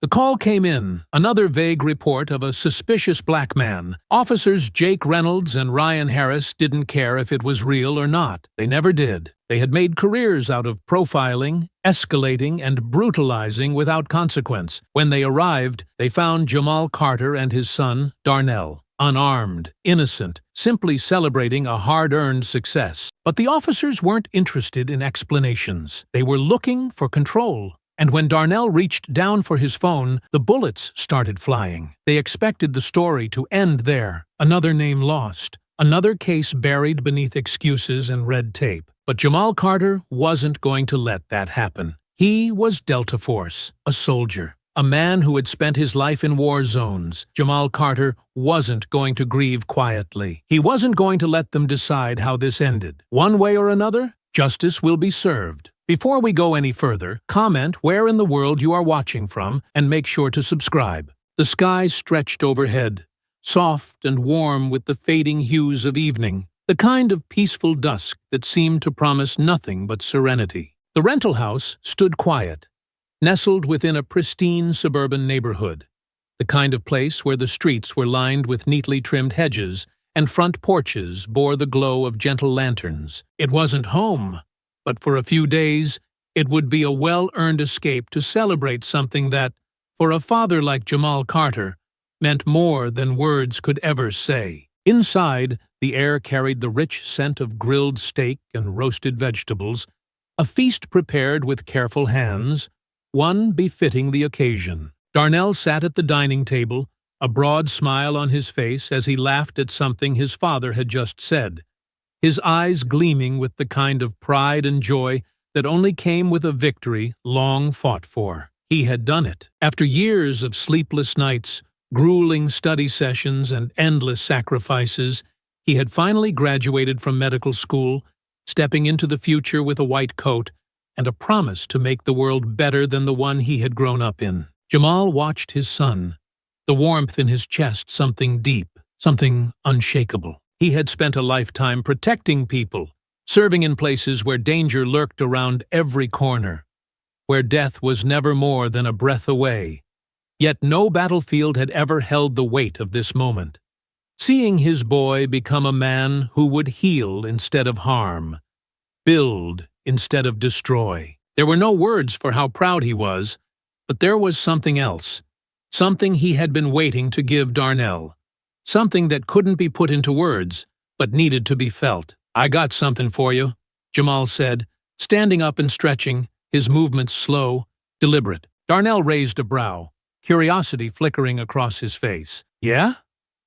The call came in, another vague report of a suspicious black man. Officers Jake Reynolds and Ryan Harris didn't care if it was real or not. They never did. They had made careers out of profiling, escalating, and brutalizing without consequence. When they arrived, they found Jamal Carter and his son, Darnell, unarmed, innocent, simply celebrating a hard-earned success. But the officers weren't interested in explanations. They were looking for control. And when Darnell reached down for his phone, the bullets started flying. They expected the story to end there. Another name lost. Another case buried beneath excuses and red tape. But Jamal Carter wasn't going to let that happen. He was Delta Force, a soldier, a man who had spent his life in war zones. Jamal Carter wasn't going to grieve quietly. He wasn't going to let them decide how this ended. One way or another, justice will be served. Before we go any further, comment where in the world you are watching from and make sure to subscribe. The sky stretched overhead, soft and warm with the fading hues of evening, the kind of peaceful dusk that seemed to promise nothing but serenity. The rental house stood quiet, nestled within a pristine suburban neighborhood, the kind of place where the streets were lined with neatly trimmed hedges and front porches bore the glow of gentle lanterns. It wasn't home, but for a few days, it would be a well-earned escape to celebrate something that, for a father like Jamal Carter, meant more than words could ever say. Inside, the air carried the rich scent of grilled steak and roasted vegetables, a feast prepared with careful hands, one befitting the occasion. Darnell sat at the dining table, a broad smile on his face as he laughed at something his father had just said, his eyes gleaming with the kind of pride and joy that only came with a victory long fought for. He had done it. After years of sleepless nights, grueling study sessions, and endless sacrifices, he had finally graduated from medical school, stepping into the future with a white coat and a promise to make the world better than the one he had grown up in. Jamal watched his son, the warmth in his chest something deep, something unshakable. He had spent a lifetime protecting people, serving in places where danger lurked around every corner, where death was never more than a breath away. Yet no battlefield had ever held the weight of this moment. Seeing his boy become a man who would heal instead of harm, build instead of destroy. There were no words for how proud he was, but there was something else, something he had been waiting to give Darnell. Something that couldn't be put into words, but needed to be felt. "I got something for you," Jamal said, standing up and stretching, his movements slow, deliberate. Darnell raised a brow, curiosity flickering across his face. "Yeah?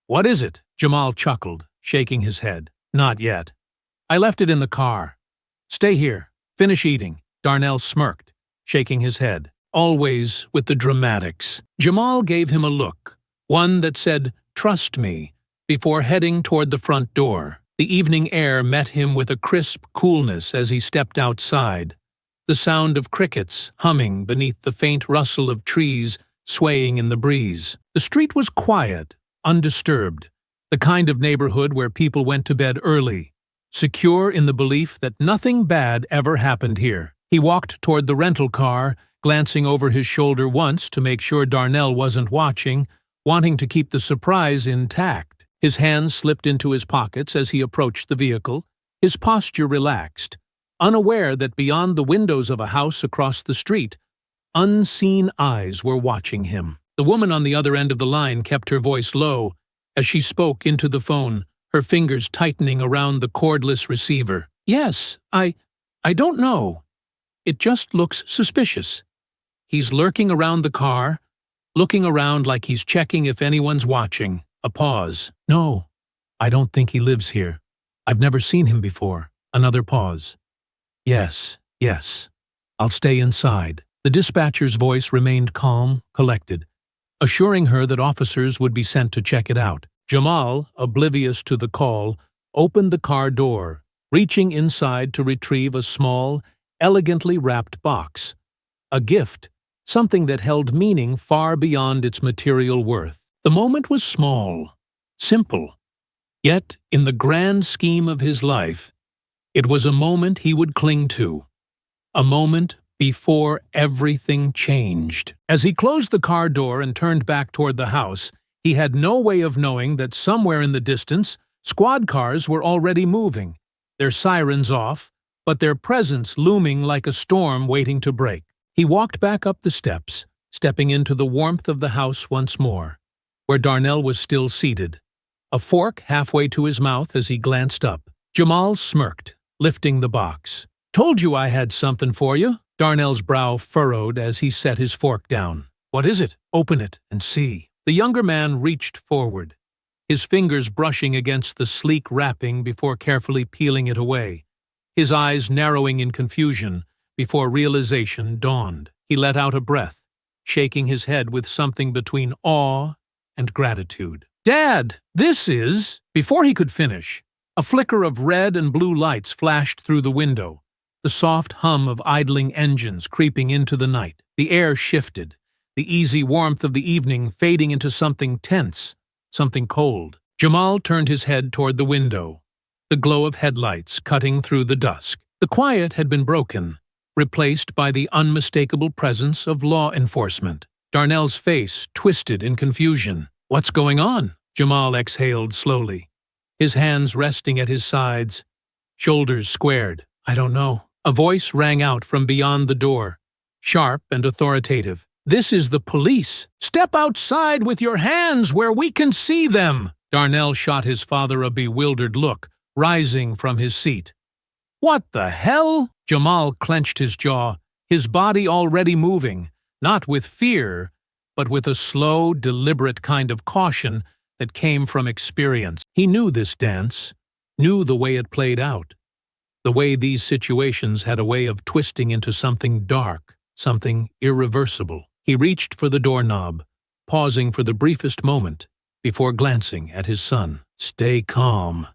What is it?" Jamal chuckled, shaking his head. "Not yet. I left it in the car. Stay here. Finish eating." Darnell smirked, shaking his head. Always with the dramatics. Jamal gave him a look, one that said, "Trust me," before heading toward the front door. The evening air met him with a crisp coolness as he stepped outside, the sound of crickets humming beneath the faint rustle of trees swaying in the breeze. The street was quiet, undisturbed, the kind of neighborhood where people went to bed early, secure in the belief that nothing bad ever happened here. He walked toward the rental car, glancing over his shoulder once to make sure Darnell wasn't watching, wanting to keep the surprise intact. His hands slipped into his pockets as he approached the vehicle, his posture relaxed, unaware that beyond the windows of a house across the street, unseen eyes were watching him. The woman on the other end of the line kept her voice low as she spoke into the phone, her fingers tightening around the cordless receiver. "Yes, I don't know. It just looks suspicious. He's lurking around the car, looking around like he's checking if anyone's watching." A pause. "No, I don't think he lives here. I've never seen him before." Another pause. Yes. I'll stay inside." The dispatcher's voice remained calm, collected, assuring her that officers would be sent to check it out. Jamal, oblivious to the call, opened the car door, reaching inside to retrieve a small, elegantly wrapped box. A gift, something that held meaning far beyond its material worth. The moment was small, simple, yet, in the grand scheme of his life, it was a moment he would cling to, a moment before everything changed. As he closed the car door and turned back toward the house, he had no way of knowing that somewhere in the distance, squad cars were already moving, their sirens off, but their presence looming like a storm waiting to break. He walked back up the steps, stepping into the warmth of the house once more, where Darnell was still seated, a fork halfway to his mouth as he glanced up. Jamal smirked, lifting the box. "Told you I had something for you." Darnell's brow furrowed as he set his fork down. "What is it? Open it and see." The younger man reached forward, his fingers brushing against the sleek wrapping before carefully peeling it away, his eyes narrowing in confusion before realization dawned. He let out a breath, shaking his head with something between awe and gratitude. "Dad, this is—" Before he could finish, a flicker of red and blue lights flashed through the window, the soft hum of idling engines creeping into the night. The air shifted, the easy warmth of the evening fading into something tense, something cold. Jamal turned his head toward the window, the glow of headlights cutting through the dusk. The quiet had been broken, replaced by the unmistakable presence of law enforcement. Darnell's face twisted in confusion. "What's going on?" Jamal exhaled slowly, his hands resting at his sides, shoulders squared. "I don't know." A voice rang out from beyond the door, sharp and authoritative. "This is the police. Step outside with your hands where we can see them." Darnell shot his father a bewildered look, rising from his seat. "What the hell?" Jamal clenched his jaw, his body already moving, not with fear, but with a slow, deliberate kind of caution that came from experience. He knew this dance, knew the way it played out, the way these situations had a way of twisting into something dark, something irreversible. He reached for the doorknob, pausing for the briefest moment before glancing at his son. "Stay calm,"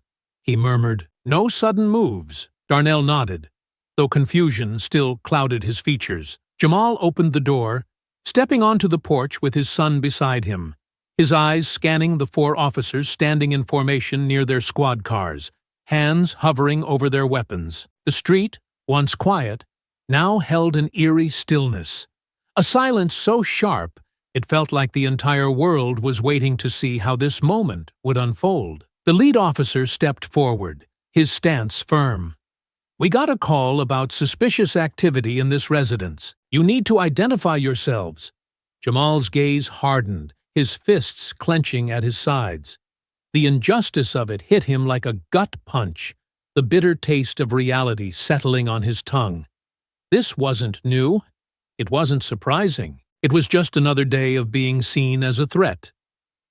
he murmured. "No sudden moves." Darnell nodded, though confusion still clouded his features. Jamal opened the door, stepping onto the porch with his son beside him, his eyes scanning the 4 officers standing in formation near their squad cars, hands hovering over their weapons. The street, once quiet, now held an eerie stillness, a silence so sharp it felt like the entire world was waiting to see how this moment would unfold. The lead officer stepped forward, his stance firm. "We got a call about suspicious activity in this residence. You need to identify yourselves." Jamal's gaze hardened, his fists clenching at his sides. The injustice of it hit him like a gut punch, the bitter taste of reality settling on his tongue. This wasn't new. It wasn't surprising. It was just another day of being seen as a threat,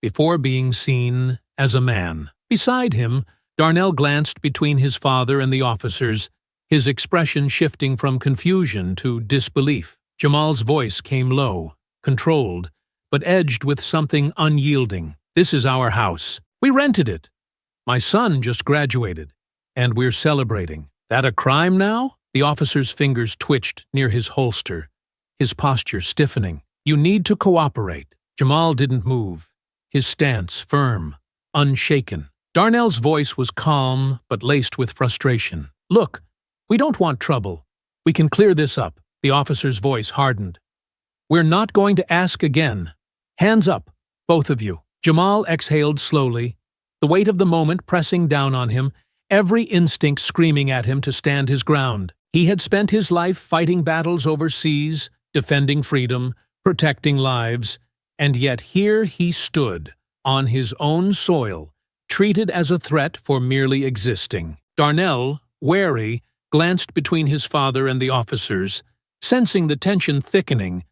before being seen as a man. Beside him, Darnell glanced between his father and the officers, his expression shifting from confusion to disbelief. Jamal's voice came low, controlled, but edged with something unyielding. "This is our house. We rented it. My son just graduated, and we're celebrating. That a crime now?" The officer's fingers twitched near his holster, his posture stiffening. "You need to cooperate." Jamal didn't move, his stance firm, unshaken. Darnell's voice was calm but laced with frustration. "Look, we don't want trouble. We can clear this up." The officer's voice hardened. "We're not going to ask again. Hands up, both of you." Jamal exhaled slowly, the weight of the moment pressing down on him, every instinct screaming at him to stand his ground. He had spent his life fighting battles overseas, defending freedom, protecting lives, and yet here he stood, on his own soil, treated as a threat for merely existing. Darnell, wary, glanced between his father and the officers, sensing the tension thickening,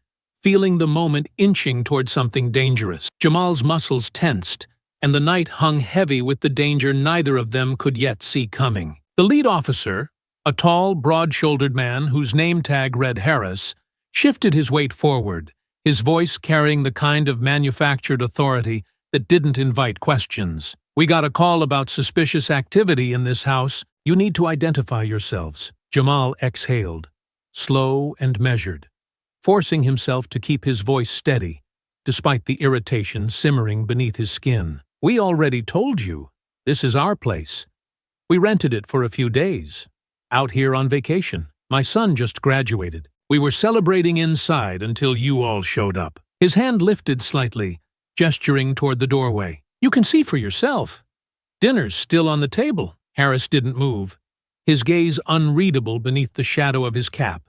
feeling the moment inching toward something dangerous. Jamal's muscles tensed, and the night hung heavy with the danger neither of them could yet see coming. The lead officer, a tall, broad-shouldered man whose name tag read Harris, shifted his weight forward, his voice carrying the kind of manufactured authority that didn't invite questions. "We got a call about suspicious activity in this house. You need to identify yourselves." Jamal exhaled, slow and measured, forcing himself to keep his voice steady, despite the irritation simmering beneath his skin. "We already told you. This is our place. We rented it for a few days. Out here on vacation. My son just graduated. We were celebrating inside until you all showed up. His hand lifted slightly, gesturing toward the doorway. You can see for yourself. Dinner's still on the table. Harris didn't move, his gaze unreadable beneath the shadow of his cap.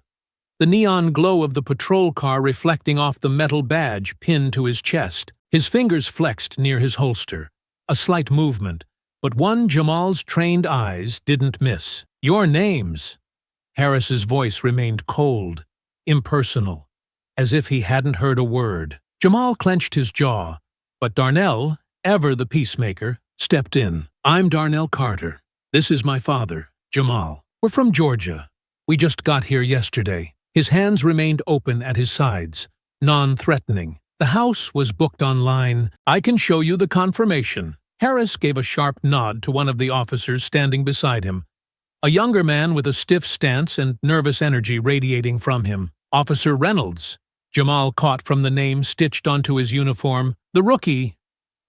The neon glow of the patrol car reflecting off the metal badge pinned to his chest. His fingers flexed near his holster. A slight movement, but one Jamal's trained eyes didn't miss. Your names. Harris's voice remained cold, impersonal, as if he hadn't heard a word. Jamal clenched his jaw, but Darnell, ever the peacemaker, stepped in. I'm Darnell Carter. This is my father, Jamal. We're from Georgia. We just got here yesterday. His hands remained open at his sides, non-threatening. The house was booked online. I can show you the confirmation. Harris gave a sharp nod to one of the officers standing beside him, a younger man with a stiff stance and nervous energy radiating from him. Officer Reynolds. Jamal caught from the name stitched onto his uniform. The rookie.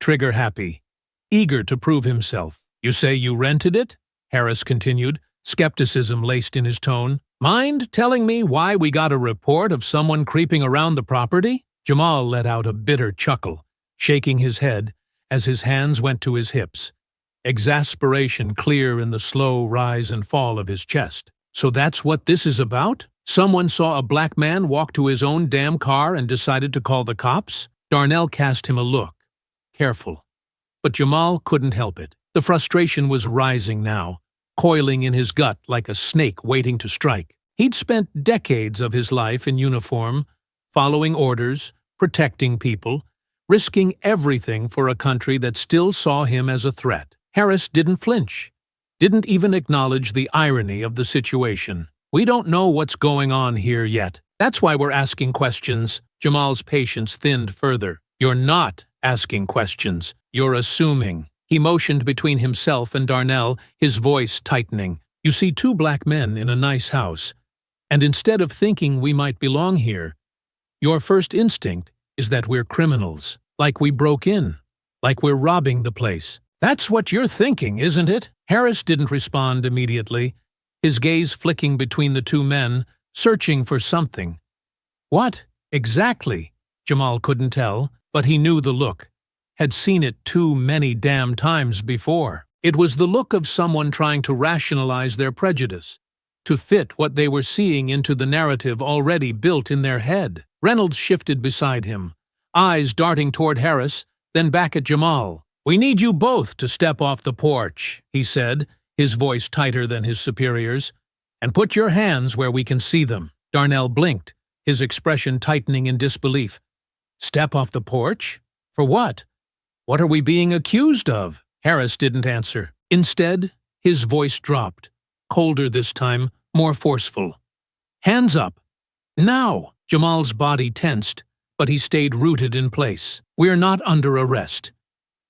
Trigger-happy, eager to prove himself. You say you rented it? Harris continued, skepticism laced in his tone. Mind telling me why we got a report of someone creeping around the property? Jamal let out a bitter chuckle, shaking his head as his hands went to his hips, exasperation clear in the slow rise and fall of his chest. So that's what this is about? Someone saw a black man walk to his own damn car and decided to call the cops? Darnell cast him a look, careful. But Jamal couldn't help it. The frustration was rising now, coiling in his gut like a snake waiting to strike. He'd spent decades of his life in uniform, following orders, protecting people, risking everything for a country that still saw him as a threat. Harris didn't flinch, didn't even acknowledge the irony of the situation. We don't know what's going on here yet. That's why we're asking questions. Jamal's patience thinned further. You're not asking questions. You're assuming. He motioned between himself and Darnell, his voice tightening. You see two black men in a nice house, and instead of thinking we might belong here, your first instinct is that we're criminals, like we broke in, like we're robbing the place. That's what you're thinking, isn't it? Harris didn't respond immediately, his gaze flicking between the two men, searching for something. What, exactly? Jamal couldn't tell, but he knew the look. Had seen it too many damn times before. It was the look of someone trying to rationalize their prejudice, to fit what they were seeing into the narrative already built in their head. Reynolds shifted beside him, eyes darting toward Harris, then back at Jamal. We need you both to step off the porch, he said, his voice tighter than his superior's, and put your hands where we can see them. Darnell blinked, his expression tightening in disbelief. Step off the porch? For what? What are we being accused of? Harris didn't answer. Instead, his voice dropped, colder this time, more forceful. Hands up. Now! Jamal's body tensed, but he stayed rooted in place. We're not under arrest.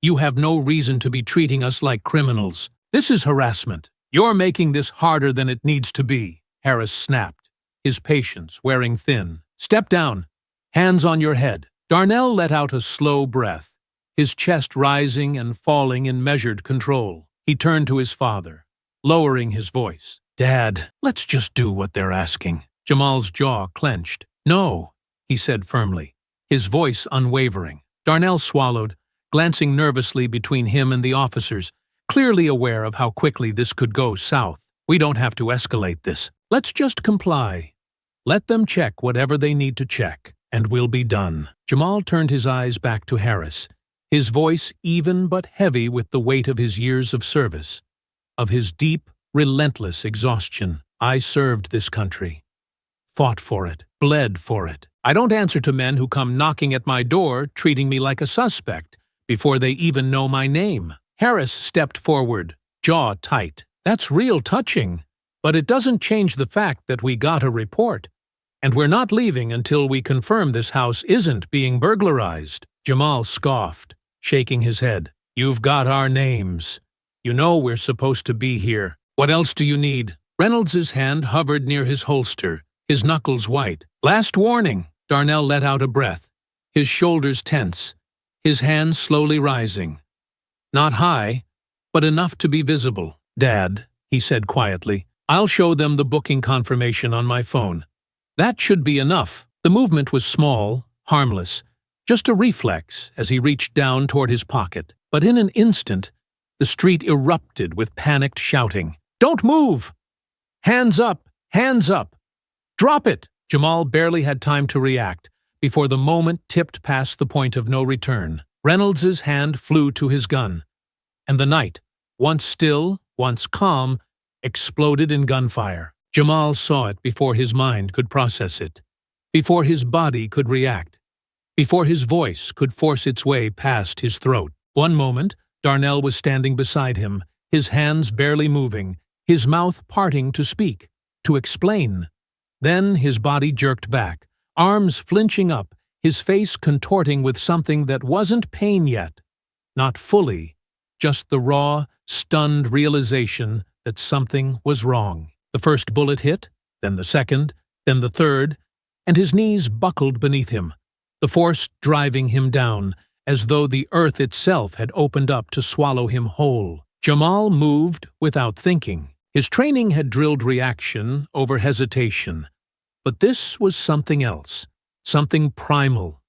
You have no reason to be treating us like criminals. This is harassment. You're making this harder than it needs to be, Harris snapped, his patience wearing thin. Step down. Hands on your head. Darnell let out a slow breath, his chest rising and falling in measured control. He turned to his father, lowering his voice. Dad, let's just do what they're asking. Jamal's jaw clenched. No, he said firmly, his voice unwavering. Darnell swallowed, glancing nervously between him and the officers, clearly aware of how quickly this could go south. We don't have to escalate this. Let's just comply. Let them check whatever they need to check, and we'll be done. Jamal turned his eyes back to Harris, his voice even but heavy with the weight of his years of service, of his deep, relentless exhaustion. I served this country, fought for it, bled for it. I don't answer to men who come knocking at my door, treating me like a suspect, before they even know my name. Harris stepped forward, jaw tight. That's real touching, but it doesn't change the fact that we got a report, and we're not leaving until we confirm this house isn't being burglarized. Jamal scoffed, shaking his head. You've got our names. You know we're supposed to be here. What else do you need? Reynolds's hand hovered near his holster, his knuckles white. Last warning. Darnell let out a breath, his shoulders tense, his hands slowly rising. Not high, but enough to be visible. Dad, he said quietly, I'll show them the booking confirmation on my phone. That should be enough. The movement was small, harmless, just a reflex as he reached down toward his pocket. But in an instant, the street erupted with panicked shouting. "Don't move! Hands up! Hands up! Drop it!" Jamal barely had time to react before the moment tipped past the point of no return. Reynolds's hand flew to his gun, and the night, once still, once calm, exploded in gunfire. Jamal saw it before his mind could process it, before his body could react, before his voice could force its way past his throat. One moment, Darnell was standing beside him, his hands barely moving, his mouth parting to speak, to explain. Then his body jerked back, arms flinching up, his face contorting with something that wasn't pain yet. Not fully, just the raw, stunned realization that something was wrong. The first bullet hit, then the second, then the third, and his knees buckled beneath him, the force driving him down, as though the earth itself had opened up to swallow him whole. Jamal moved without thinking. His training had drilled reaction over hesitation, but this was something else, something primal,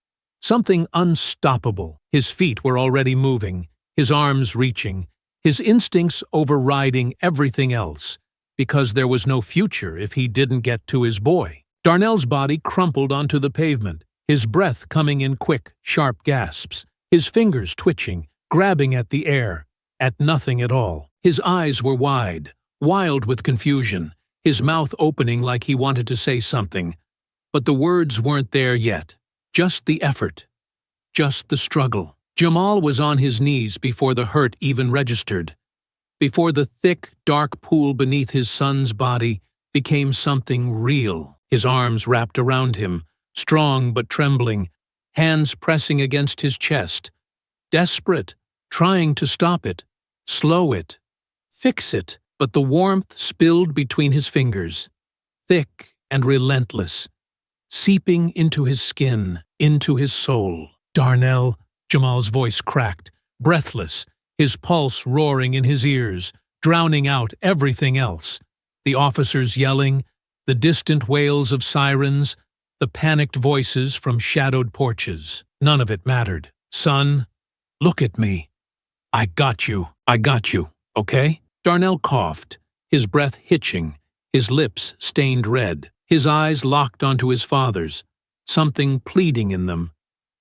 something unstoppable. His feet were already moving, his arms reaching, his instincts overriding everything else, because there was no future if he didn't get to his boy. Darnell's body crumpled onto the pavement, his breath coming in quick, sharp gasps, his fingers twitching, grabbing at the air, at nothing at all. His eyes were wide, wild with confusion, his mouth opening like he wanted to say something, but the words weren't there yet. Just the effort, just the struggle. Jamal was on his knees before the hurt even registered, before the thick, dark pool beneath his son's body became something real. His arms wrapped around him, strong but trembling, hands pressing against his chest, desperate, trying to stop it, slow it, fix it, but the warmth spilled between his fingers, thick and relentless, seeping into his skin, into his soul. "Darnell," Jamal's voice cracked, breathless, his pulse roaring in his ears, drowning out everything else. The officers yelling, the distant wails of sirens, the panicked voices from shadowed porches. None of it mattered. "Son, look at me. I got you, okay?" Darnell coughed, his breath hitching, his lips stained red, his eyes locked onto his father's, something pleading in them,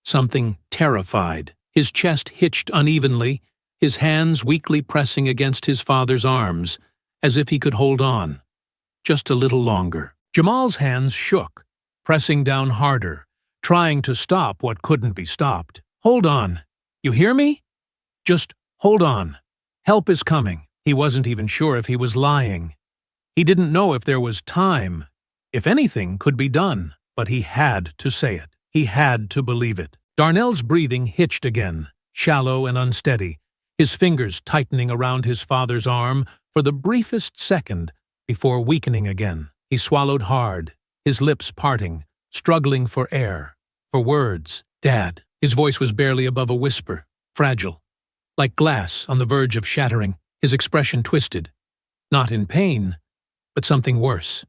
something terrified. His chest hitched unevenly, his hands weakly pressing against his father's arms, as if he could hold on. Just a little longer. Jamal's hands shook, pressing down harder, trying to stop what couldn't be stopped. "Hold on. You hear me? Just hold on. Help is coming." He wasn't even sure if he was lying. He didn't know if there was time, if anything could be done, but he had to say it. He had to believe it. Darnell's breathing hitched again, shallow and unsteady, his fingers tightening around his father's arm for the briefest second before weakening again. He swallowed hard, his lips parting, struggling for air, for words. "Dad." His voice was barely above a whisper, fragile, like glass on the verge of shattering. His expression twisted, not in pain, but something worse.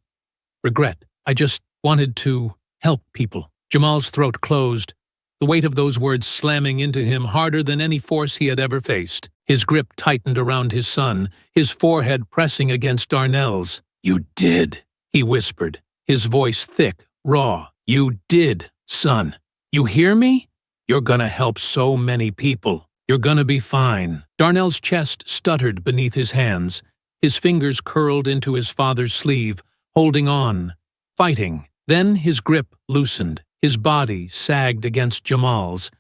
Regret. "I just wanted to help people." Jamal's throat closed, the weight of those words slamming into him harder than any force he had ever faced. His grip tightened around his son, his forehead pressing against Darnell's. "You did," he whispered, his voice thick, raw. "You did, son. You hear me? You're gonna help so many people. You're gonna be fine." Darnell's chest stuttered beneath his hands, his fingers curled into his father's sleeve, holding on, fighting. Then his grip loosened, his body sagged against Jamal's,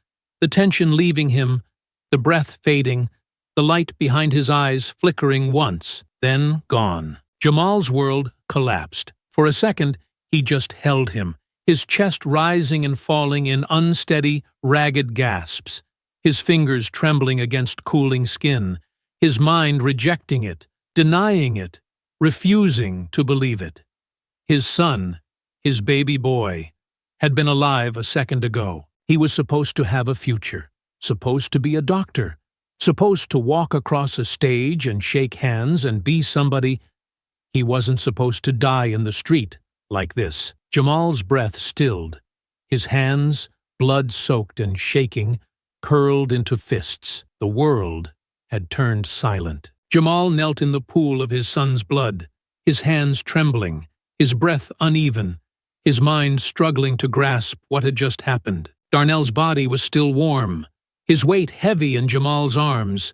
the tension leaving him, the breath fading, the light behind his eyes flickering once, then gone. Jamal's world collapsed. For a second, he just held him, his chest rising and falling in unsteady, ragged gasps, his fingers trembling against cooling skin, his mind rejecting it, denying it, refusing to believe it. His son, his baby boy, had been alive a second ago. He was supposed to have a future, supposed to be a doctor, supposed to walk across a stage and shake hands and be somebody. He wasn't supposed to die in the street like this. Jamal's breath stilled. His hands, blood-soaked and shaking, curled into fists. The world had turned silent. Jamal knelt in the pool of his son's blood, his hands trembling, his breath uneven, his mind struggling to grasp what had just happened. Darnell's body was still warm, his weight heavy in Jamal's arms,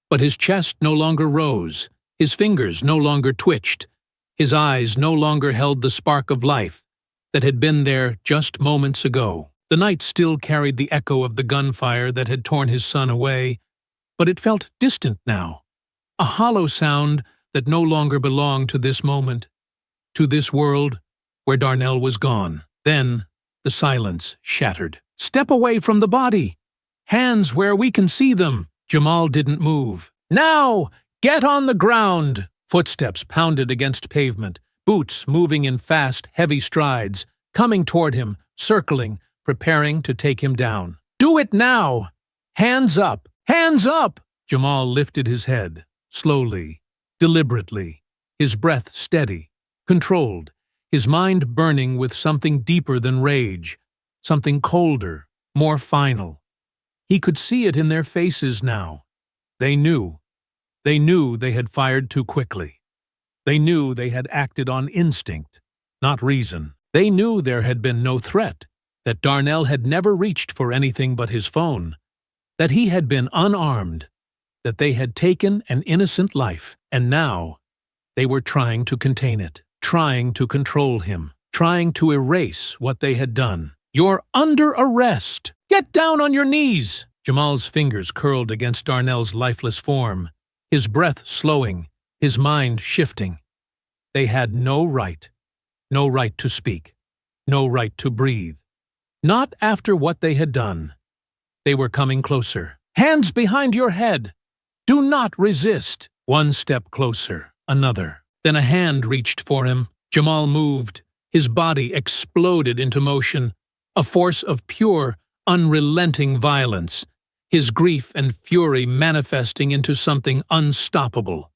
but his chest no longer rose, his fingers no longer twitched, his eyes no longer held the spark of life that had been there just moments ago. The night still carried the echo of the gunfire that had torn his son away, but it felt distant now, a hollow sound that no longer belonged to this moment, to this world where Darnell was gone. Then the silence shattered. "Step away from the body! Hands where we can see them!" Jamal didn't move. "Now! Get on the ground!" Footsteps pounded against pavement, boots moving in fast, heavy strides, coming toward him, circling, preparing to take him down. "Do it now! Hands up! Hands up!" Jamal lifted his head, slowly, deliberately, his breath steady, controlled, his mind burning with something deeper than rage, something colder, more final. He could see it in their faces now. They knew. They knew they had fired too quickly. They knew they had acted on instinct, not reason. They knew there had been no threat, that Darnell had never reached for anything but his phone, that he had been unarmed, that they had taken an innocent life, and now they were trying to contain it, trying to control him, trying to erase what they had done. "You're under arrest! Get down on your knees!" Jamal's fingers curled against Darnell's lifeless form, his breath slowing, his mind shifting. They had no right to speak, no right to breathe. Not after what they had done. They were coming closer. "Hands behind your head! Do not resist!" One step closer, another. Then a hand reached for him. Jamal moved. His body exploded into motion, a force of pure, unrelenting violence, his grief and fury manifesting into something unstoppable.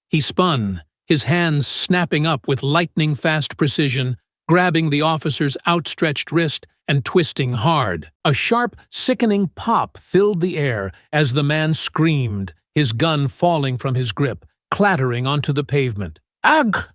He spun, his hands snapping up with lightning-fast precision, grabbing the officer's outstretched wrist and twisting hard. A sharp, sickening pop filled the air as the man screamed, his gun falling from his grip, clattering onto the pavement. "Ugh!"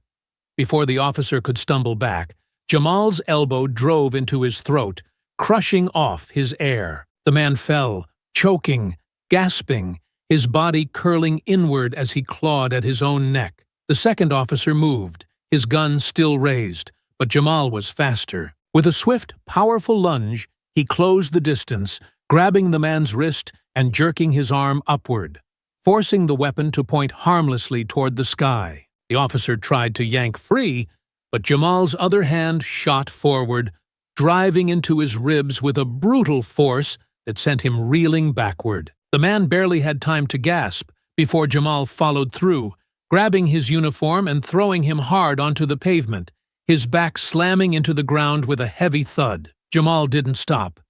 Before the officer could stumble back, Jamal's elbow drove into his throat, crushing off his air. The man fell, choking, gasping, his body curling inward as he clawed at his own neck. The second officer moved, his gun still raised, but Jamal was faster. With a swift, powerful lunge, he closed the distance, grabbing the man's wrist and jerking his arm upward, forcing the weapon to point harmlessly toward the sky. The officer tried to yank free, but Jamal's other hand shot forward, driving into his ribs with a brutal force that sent him reeling backward. The man barely had time to gasp before Jamal followed through, grabbing his uniform and throwing him hard onto the pavement, his back slamming into the ground with a heavy thud. Jamal didn't stop.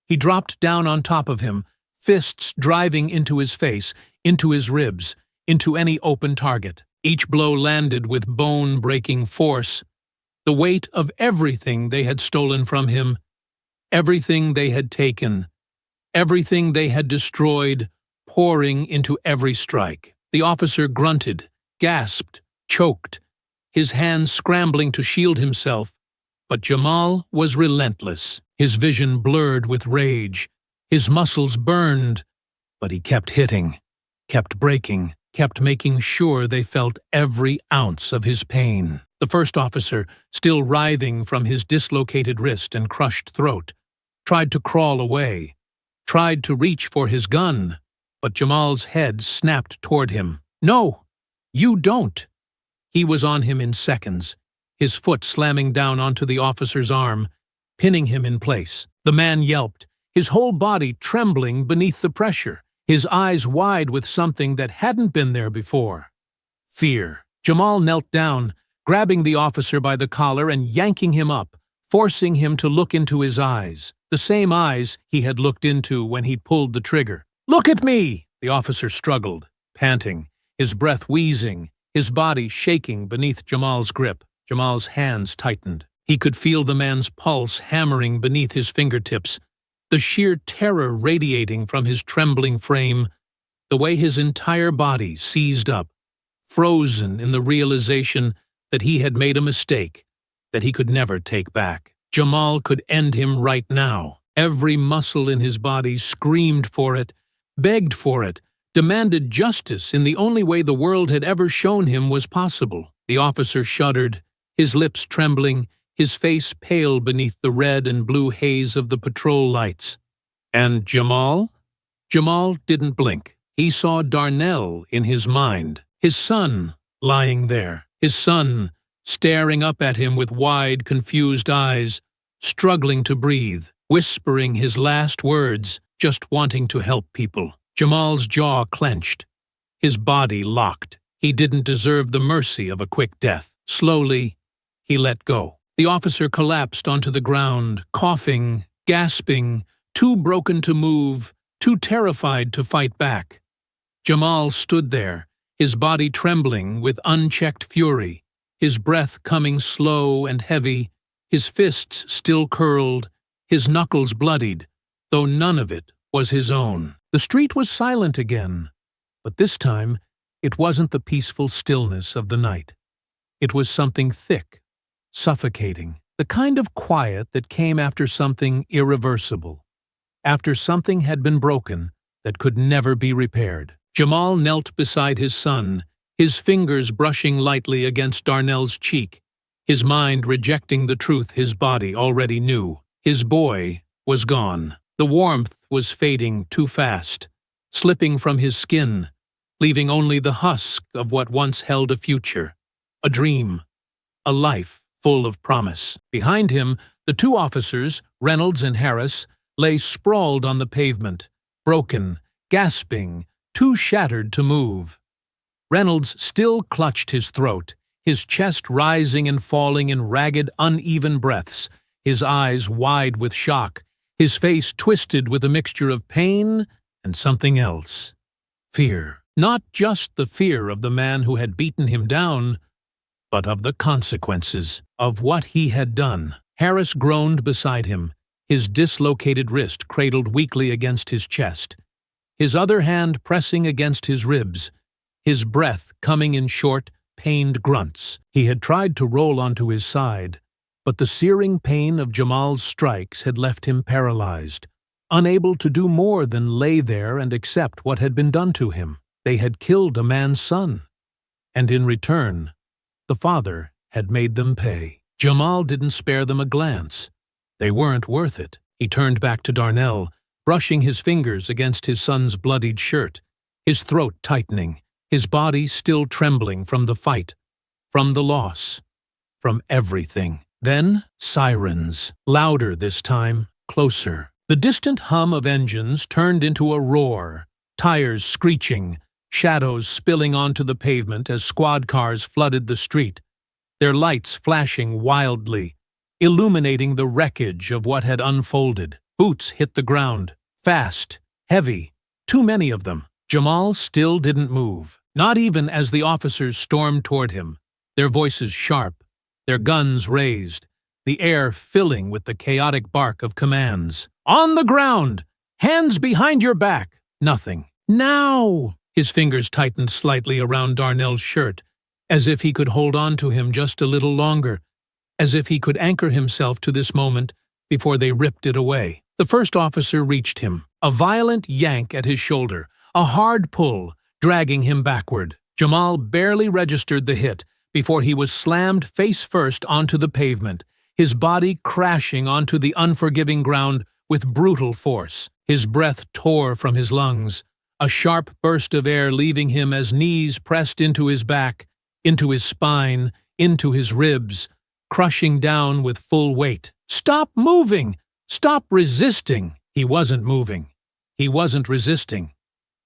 He dropped down on top of him, fists driving into his face, into his ribs, into any open target. Each blow landed with bone-breaking force, the weight of everything they had stolen from him, everything they had taken, everything they had destroyed, pouring into every strike. The officer grunted, gasped, choked, his hands scrambling to shield himself, but Jamal was relentless, his vision blurred with rage, his muscles burned, but he kept hitting, kept breaking, kept making sure they felt every ounce of his pain. The first officer, still writhing from his dislocated wrist and crushed throat, tried to crawl away, tried to reach for his gun, but Jamal's head snapped toward him. "No, you don't!" He was on him in seconds, his foot slamming down onto the officer's arm, pinning him in place. The man yelped, his whole body trembling beneath the pressure, his eyes wide with something that hadn't been there before. Fear. Jamal knelt down, grabbing the officer by the collar and yanking him up, forcing him to look into his eyes, the same eyes he had looked into when he'd pulled the trigger. "Look at me!" The officer struggled, panting, his breath wheezing, his body shaking beneath Jamal's grip. Jamal's hands tightened. He could feel the man's pulse hammering beneath his fingertips, the sheer terror radiating from his trembling frame, the way his entire body seized up, frozen in the realization that he had made a mistake that he could never take back. Jamal could end him right now. Every muscle in his body screamed for it, begged for it, demanded justice in the only way the world had ever shown him was possible. The officer shuddered, his lips trembling, his face pale beneath the red and blue haze of the patrol lights. And Jamal? Jamal didn't blink. He saw Darnell in his mind, his son lying there, his son staring up at him with wide, confused eyes, struggling to breathe, whispering his last words, just wanting to help people. Jamal's jaw clenched, his body locked. He didn't deserve the mercy of a quick death. Slowly, he let go. The officer collapsed onto the ground, coughing, gasping, too broken to move, too terrified to fight back. Jamal stood there, his body trembling with unchecked fury, his breath coming slow and heavy, his fists still curled, his knuckles bloodied, though none of it was his own. The street was silent again, but this time it wasn't the peaceful stillness of the night. It was something thick, suffocating, the kind of quiet that came after something irreversible, after something had been broken that could never be repaired. Jamal knelt beside his son, his fingers brushing lightly against Darnell's cheek, his mind rejecting the truth his body already knew. His boy was gone. The warmth was fading too fast, slipping from his skin, leaving only the husk of what once held a future, a dream, a life full of promise. Behind him, the two officers, Reynolds and Harris, lay sprawled on the pavement, broken, gasping, too shattered to move. Reynolds still clutched his throat, his chest rising and falling in ragged, uneven breaths, his eyes wide with shock, his face twisted with a mixture of pain and something else. Fear. Not just the fear of the man who had beaten him down, but of the consequences of what he had done. Harris groaned beside him, his dislocated wrist cradled weakly against his chest, his other hand pressing against his ribs, his breath coming in short, pained grunts. He had tried to roll onto his side, but the searing pain of Jamal's strikes had left him paralyzed, unable to do more than lay there and accept what had been done to him. They had killed a man's son, and in return, the father had made them pay. Jamal didn't spare them a glance. They weren't worth it. He turned back to Darnell, brushing his fingers against his son's bloodied shirt, his throat tightening, his body still trembling from the fight, from the loss, from everything. Then, sirens, louder this time, closer. The distant hum of engines turned into a roar, tires screeching, shadows spilling onto the pavement as squad cars flooded the street, their lights flashing wildly, illuminating the wreckage of what had unfolded. Boots hit the ground, fast, heavy, too many of them. Jamal still didn't move, not even as the officers stormed toward him, their voices sharp, their guns raised, the air filling with the chaotic bark of commands. On the ground! Hands behind your back! Nothing. Now! His fingers tightened slightly around Darnell's shirt, as if he could hold on to him just a little longer, as if he could anchor himself to this moment before they ripped it away. The first officer reached him, a violent yank at his shoulder, a hard pull, dragging him backward. Jamal barely registered the hit before he was slammed face first onto the pavement, his body crashing onto the unforgiving ground with brutal force. His breath tore from his lungs, a sharp burst of air leaving him as knees pressed into his back, into his spine, into his ribs, crushing down with full weight. Stop moving! Stop resisting! He wasn't moving. He wasn't resisting.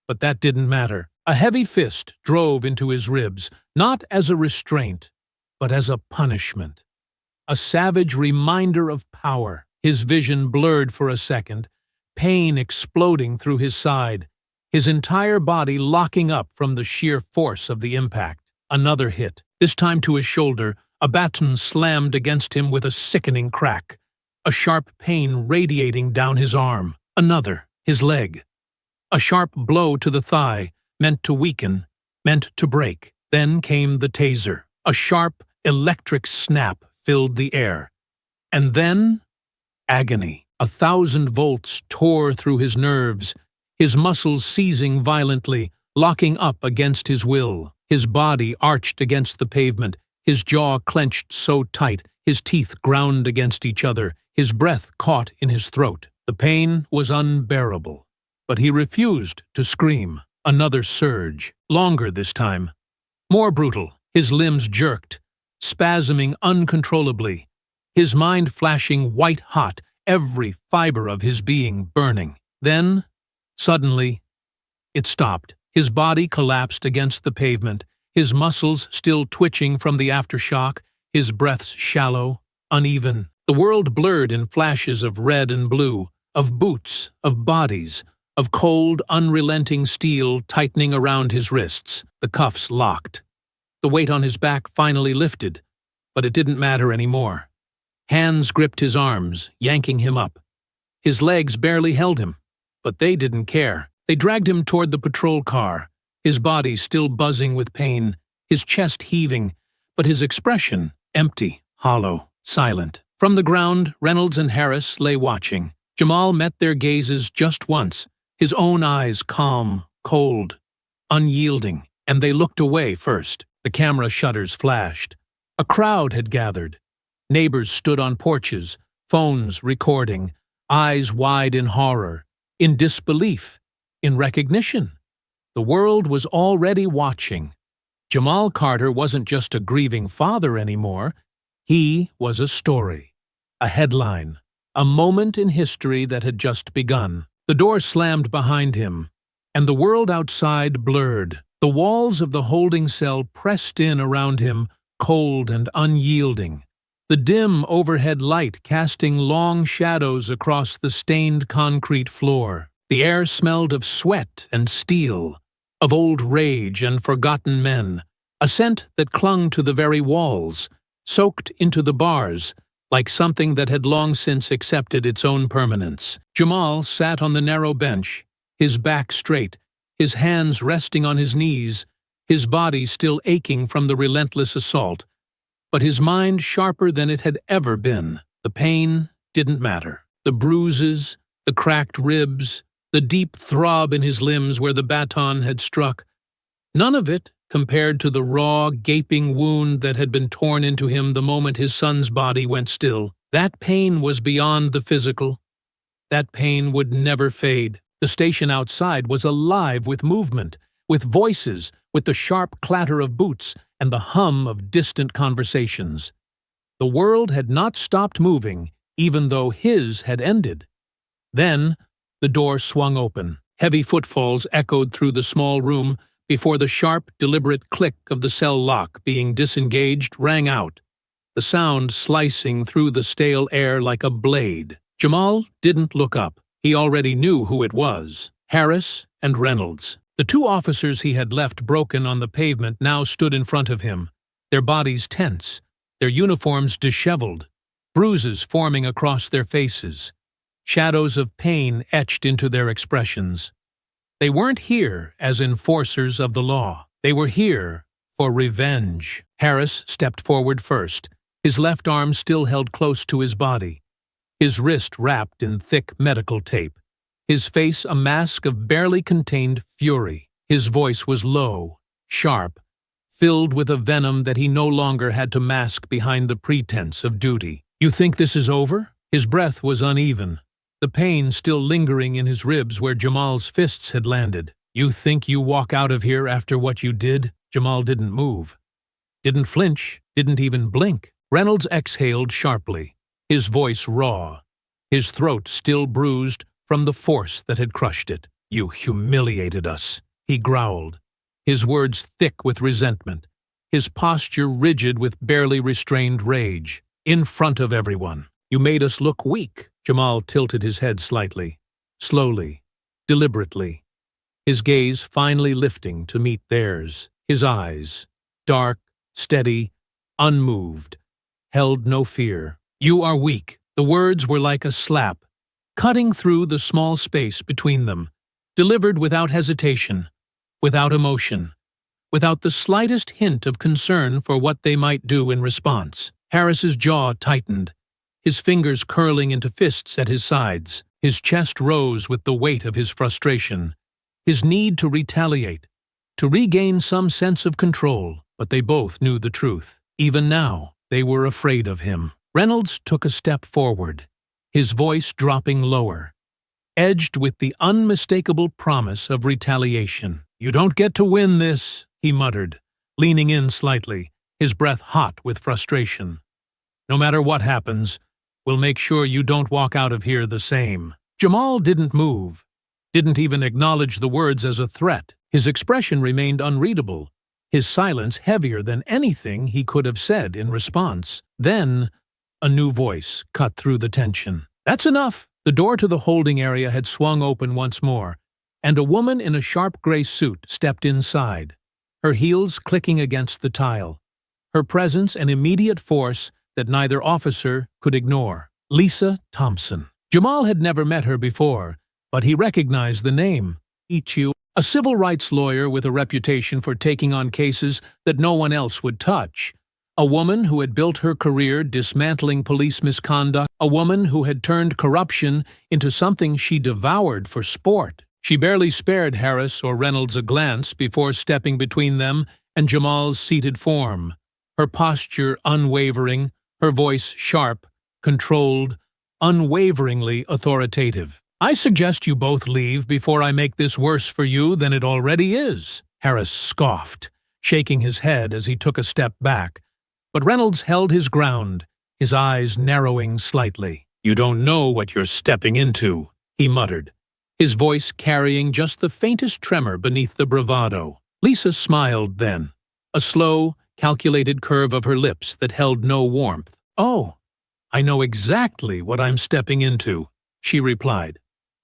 But that didn't matter. A heavy fist drove into his ribs, not as a restraint, but as a punishment. A savage reminder of power. His vision blurred for a second, pain exploding through his side, his entire body locking up from the sheer force of the impact. Another hit, this time to his shoulder, A baton slammed against him with a sickening crack. A sharp pain radiating down his arm. Another, his leg. A sharp blow to the thigh, meant to weaken, meant to break. Then came the taser. A sharp, electric snap filled the air. And then, agony. 1,000 volts tore through his nerves, his muscles seizing violently, locking up against his will. His body arched against the pavement, his jaw clenched so tight, his teeth ground against each other, his breath caught in his throat. The pain was unbearable, but he refused to scream. Another surge, longer this time. More brutal, his limbs jerked, spasming uncontrollably, his mind flashing white-hot, every fiber of his being burning. Then, suddenly, it stopped. His body collapsed against the pavement, his muscles still twitching from the aftershock, his breaths shallow, uneven. The world blurred in flashes of red and blue, of boots, of bodies, of cold, unrelenting steel tightening around his wrists. The cuffs locked. The weight on his back finally lifted, but it didn't matter anymore. Hands gripped his arms, yanking him up. His legs barely held him, but they didn't care. They dragged him toward the patrol car, his body still buzzing with pain, his chest heaving, but his expression empty, hollow, silent. From the ground, Reynolds and Harris lay watching. Jamal met their gazes just once, his own eyes calm, cold, unyielding, and they looked away first. The camera shutters flashed. A crowd had gathered. Neighbors stood on porches, phones recording, eyes wide in horror, in disbelief, in recognition. The world was already watching. Jamal Carter wasn't just a grieving father anymore. He was a story, a headline, a moment in history that had just begun. The door slammed behind him, and the world outside blurred. The walls of the holding cell pressed in around him, cold and unyielding. The dim overhead light casting long shadows across the stained concrete floor. The air smelled of sweat and steel, of old rage and forgotten men, a scent that clung to the very walls, soaked into the bars, like something that had long since accepted its own permanence. Jamal sat on the narrow bench, his back straight, his hands resting on his knees, his body still aching from the relentless assault, but his mind sharper than it had ever been. The pain didn't matter. The bruises, the cracked ribs, the deep throb in his limbs where the baton had struck, none of it compared to the raw, gaping wound that had been torn into him the moment his son's body went still. That pain was beyond the physical. That pain would never fade. The station outside was alive with movement, with voices, with the sharp clatter of boots and the hum of distant conversations. The world had not stopped moving, even though his had ended. Then, the door swung open. Heavy footfalls echoed through the small room before the sharp, deliberate click of the cell lock being disengaged rang out, the sound slicing through the stale air like a blade. Jamal didn't look up. He already knew who it was. Harris and Reynolds. The two officers he had left broken on the pavement now stood in front of him, their bodies tense, their uniforms disheveled, bruises forming across their faces, shadows of pain etched into their expressions. They weren't here as enforcers of the law. They were here for revenge. Harris stepped forward first, his left arm still held close to his body, his wrist wrapped in thick medical tape, his face a mask of barely contained fury. His voice was low, sharp, filled with a venom that he no longer had to mask behind the pretense of duty. "You think this is over?" His breath was uneven, the pain still lingering in his ribs where Jamal's fists had landed. "You think you walk out of here after what you did?" Jamal didn't move, didn't flinch, didn't even blink. Reynolds exhaled sharply, his voice raw, his throat still bruised from the force that had crushed it. "You humiliated us," he growled, his words thick with resentment, his posture rigid with barely restrained rage. "In front of everyone. You made us look weak." Jamal tilted his head slightly, slowly, deliberately, his gaze finally lifting to meet theirs, his eyes, dark, steady, unmoved, held no fear. "You are weak." The words were like a slap, cutting through the small space between them, delivered without hesitation, without emotion, without the slightest hint of concern for what they might do in response. Harris's jaw tightened, his fingers curling into fists at his sides. His chest rose with the weight of his frustration, his need to retaliate, to regain some sense of control. But they both knew the truth. Even now, they were afraid of him. Reynolds took a step forward, his voice dropping lower, edged with the unmistakable promise of retaliation. "You don't get to win this," he muttered, leaning in slightly, his breath hot with frustration. "No matter what happens, we'll make sure you don't walk out of here the same." Jamal didn't move, didn't even acknowledge the words as a threat. His expression remained unreadable, his silence heavier than anything he could have said in response. Then, a new voice cut through the tension. "That's enough!" The door to the holding area had swung open once more, and a woman in a sharp gray suit stepped inside, her heels clicking against the tile, her presence an immediate force that neither officer could ignore. Lisa Thompson. Jamal had never met her before, but he recognized the name. Ichiu, a civil rights lawyer with a reputation for taking on cases that no one else would touch. A woman who had built her career dismantling police misconduct, a woman who had turned corruption into something she devoured for sport. She barely spared Harris or Reynolds a glance before stepping between them and Jamal's seated form, her posture unwavering, her voice sharp, controlled, unwaveringly authoritative. "I suggest you both leave before I make this worse for you than it already is," Harris scoffed, shaking his head as he took a step back. But Reynolds held his ground, his eyes narrowing slightly. "You don't know what you're stepping into," he muttered, his voice carrying just the faintest tremor beneath the bravado. Lisa smiled then, a slow, calculated curve of her lips that held no warmth. "Oh, I know exactly what I'm stepping into," she replied,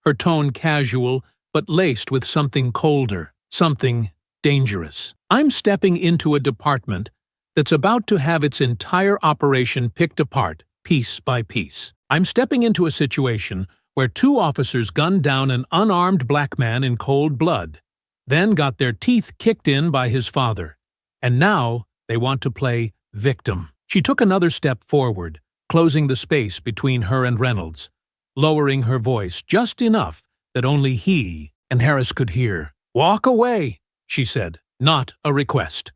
her tone casual but laced with something colder, something dangerous. "I'm stepping into a department that's about to have its entire operation picked apart, piece by piece. I'm stepping into a situation where two officers gunned down an unarmed black man in cold blood, then got their teeth kicked in by his father, and now they want to play victim." She took another step forward, closing the space between her and Reynolds, lowering her voice just enough that only he and Harris could hear. "Walk away," she said, not a request,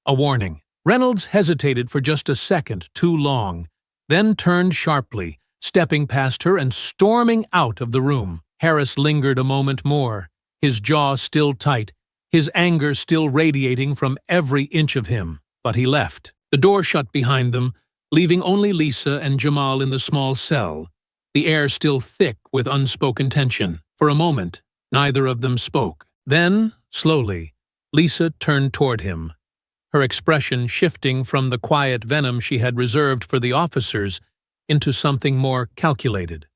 a warning. Reynolds hesitated for just a second too long, then turned sharply, stepping past her and storming out of the room. Harris lingered a moment more, his jaw still tight, his anger still radiating from every inch of him. But he left. The door shut behind them, leaving only Lisa and Jamal in the small cell, the air still thick with unspoken tension. For a moment, neither of them spoke. Then, slowly, Lisa turned toward him, her expression shifting from the quiet venom she had reserved for the officers into something more calculated,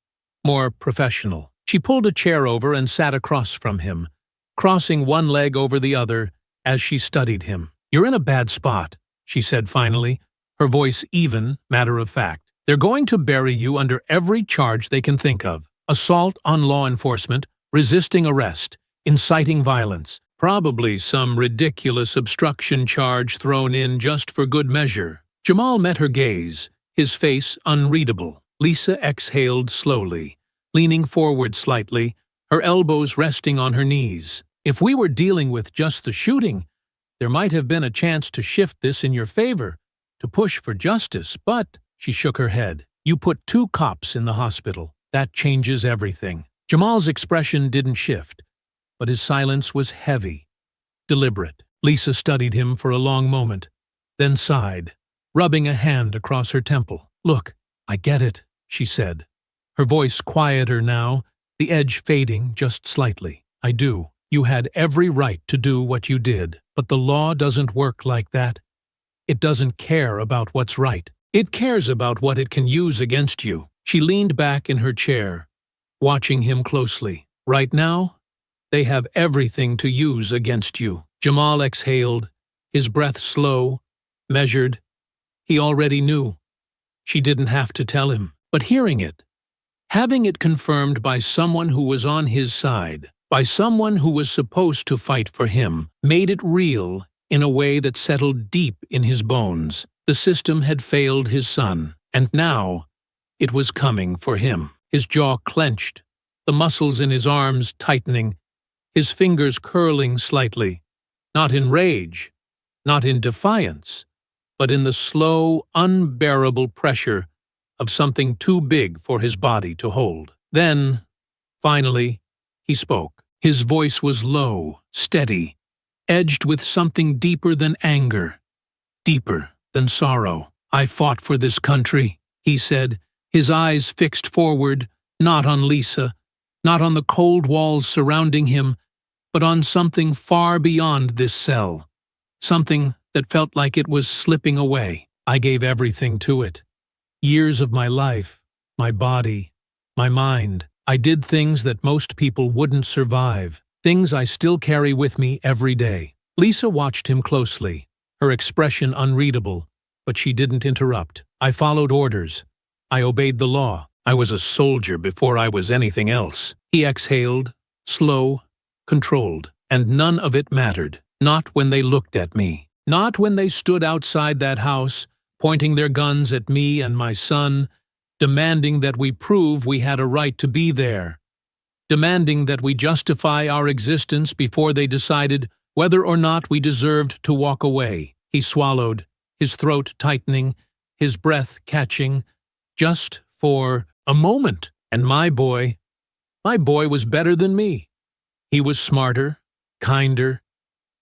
more professional. She pulled a chair over and sat across from him, crossing one leg over the other as she studied him. "You're in a bad spot," she said finally, her voice even, matter of fact. "They're going to bury you under every charge they can think of. Assault on law enforcement, resisting arrest, inciting violence. Probably some ridiculous obstruction charge thrown in just for good measure." Jamal met her gaze, his face unreadable. Lisa exhaled slowly, leaning forward slightly, her elbows resting on her knees. "If we were dealing with just the shooting, there might have been a chance to shift this in your favor, to push for justice, but—" She shook her head. "You put 2 cops in the hospital. That changes everything." Jamal's expression didn't shift, but his silence was heavy, deliberate. Lisa studied him for a long moment, then sighed, rubbing a hand across her temple. "Look, I get it," she said, her voice quieter now, the edge fading just slightly. "I do. You had every right to do what you did, but the law doesn't work like that. It doesn't care about what's right. It cares about what it can use against you." She leaned back in her chair, watching him closely. "Right now, they have everything to use against you." Jamal exhaled, his breath slow, measured, He already knew. She didn't have to tell him. But hearing it, having it confirmed by someone who was on his side, by someone who was supposed to fight for him, made it real in a way that settled deep in his bones. The system had failed his son, and now it was coming for him. His jaw clenched, the muscles in his arms tightening, his fingers curling slightly, not in rage, not in defiance, but in the slow, unbearable pressure of something too big for his body to hold. Then, finally, he spoke. His voice was low, steady, edged with something deeper than anger, deeper than sorrow. "I fought for this country," he said, his eyes fixed forward, not on Lisa, not on the cold walls surrounding him, but on something far beyond this cell, something that felt like it was slipping away. "I gave everything to it. Years of my life, my body, my mind. I did things that most people wouldn't survive, things I still carry with me every day." Lisa watched him closely, her expression unreadable, but she didn't interrupt. "I followed orders. I obeyed the law. I was a soldier before I was anything else." He exhaled, slow, controlled, and none of it mattered. Not when they looked at me. Not when they stood outside that house, pointing their guns at me and my son, demanding that we prove we had a right to be there, demanding that we justify our existence before they decided whether or not we deserved to walk away. He swallowed, his throat tightening, his breath catching, just for a moment. And my boy was better than me. He was smarter, kinder.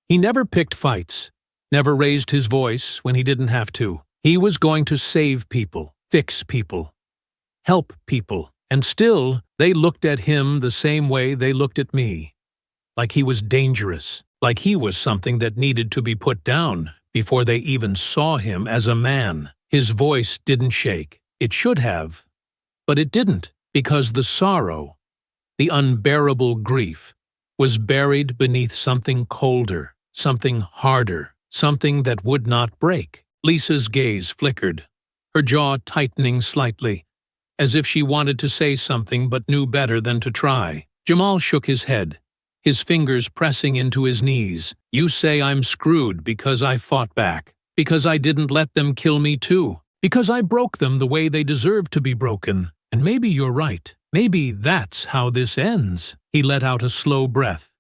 He never picked fights, never raised his voice when he didn't have to. He was going to save people, fix people, help people, and still they looked at him the same way they looked at me, like he was dangerous, like he was something that needed to be put down before they even saw him as a man. His voice didn't shake. It should have, but it didn't, because the sorrow, the unbearable grief, was buried beneath something colder, something harder, something that would not break. Lisa's gaze flickered, her jaw tightening slightly, as if she wanted to say something but knew better than to try. Jamal shook his head, his fingers pressing into his knees. "You say I'm screwed because I fought back, because I didn't let them kill me too, because I broke them the way they deserved to be broken. And maybe you're right. Maybe that's how this ends." He let out a slow breath,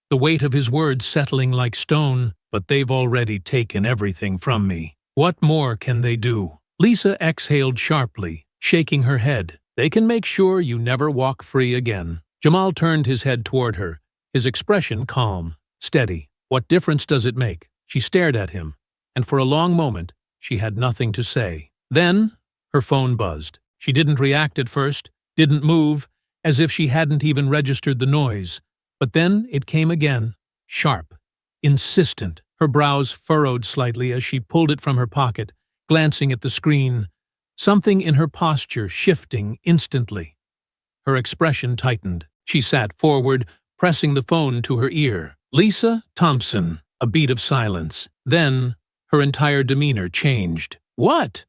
the weight of his words settling like stone. "But they've already taken everything from me. What more can they do?" Lisa exhaled sharply, shaking her head. "They can make sure you never walk free again." Jamal turned his head toward her, his expression calm, steady. "What difference does it make?" She stared at him, and for a long moment she had nothing to say. Then her phone buzzed. She didn't react at first, didn't move, as if she hadn't even registered the noise. But then it came again, sharp, insistent. Her brows furrowed slightly as she pulled it from her pocket, glancing at the screen, something in her posture shifting instantly. Her expression tightened. She sat forward, pressing the phone to her ear. "Lisa Thompson." A beat of silence. Then her entire demeanor changed. "What?"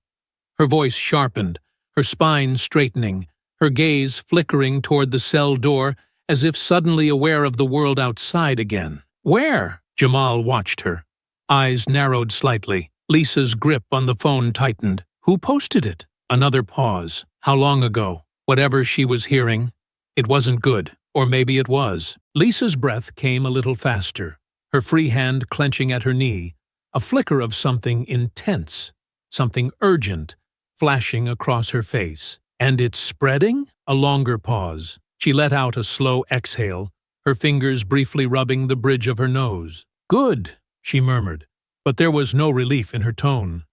Her voice sharpened, her spine straightening, her gaze flickering toward the cell door as if suddenly aware of the world outside again. "Where?" Jamal watched her. Eyes narrowed slightly. Lisa's grip on the phone tightened. "Who posted it?" Another pause. "How long ago?" Whatever she was hearing, it wasn't good. Or maybe it was. Lisa's breath came a little faster, her free hand clenching at her knee, a flicker of something intense, something urgent, flashing across her face. "And it's spreading?" A longer pause. She let out a slow exhale, her fingers briefly rubbing the bridge of her nose. "Good," she murmured, but there was no relief in her tone,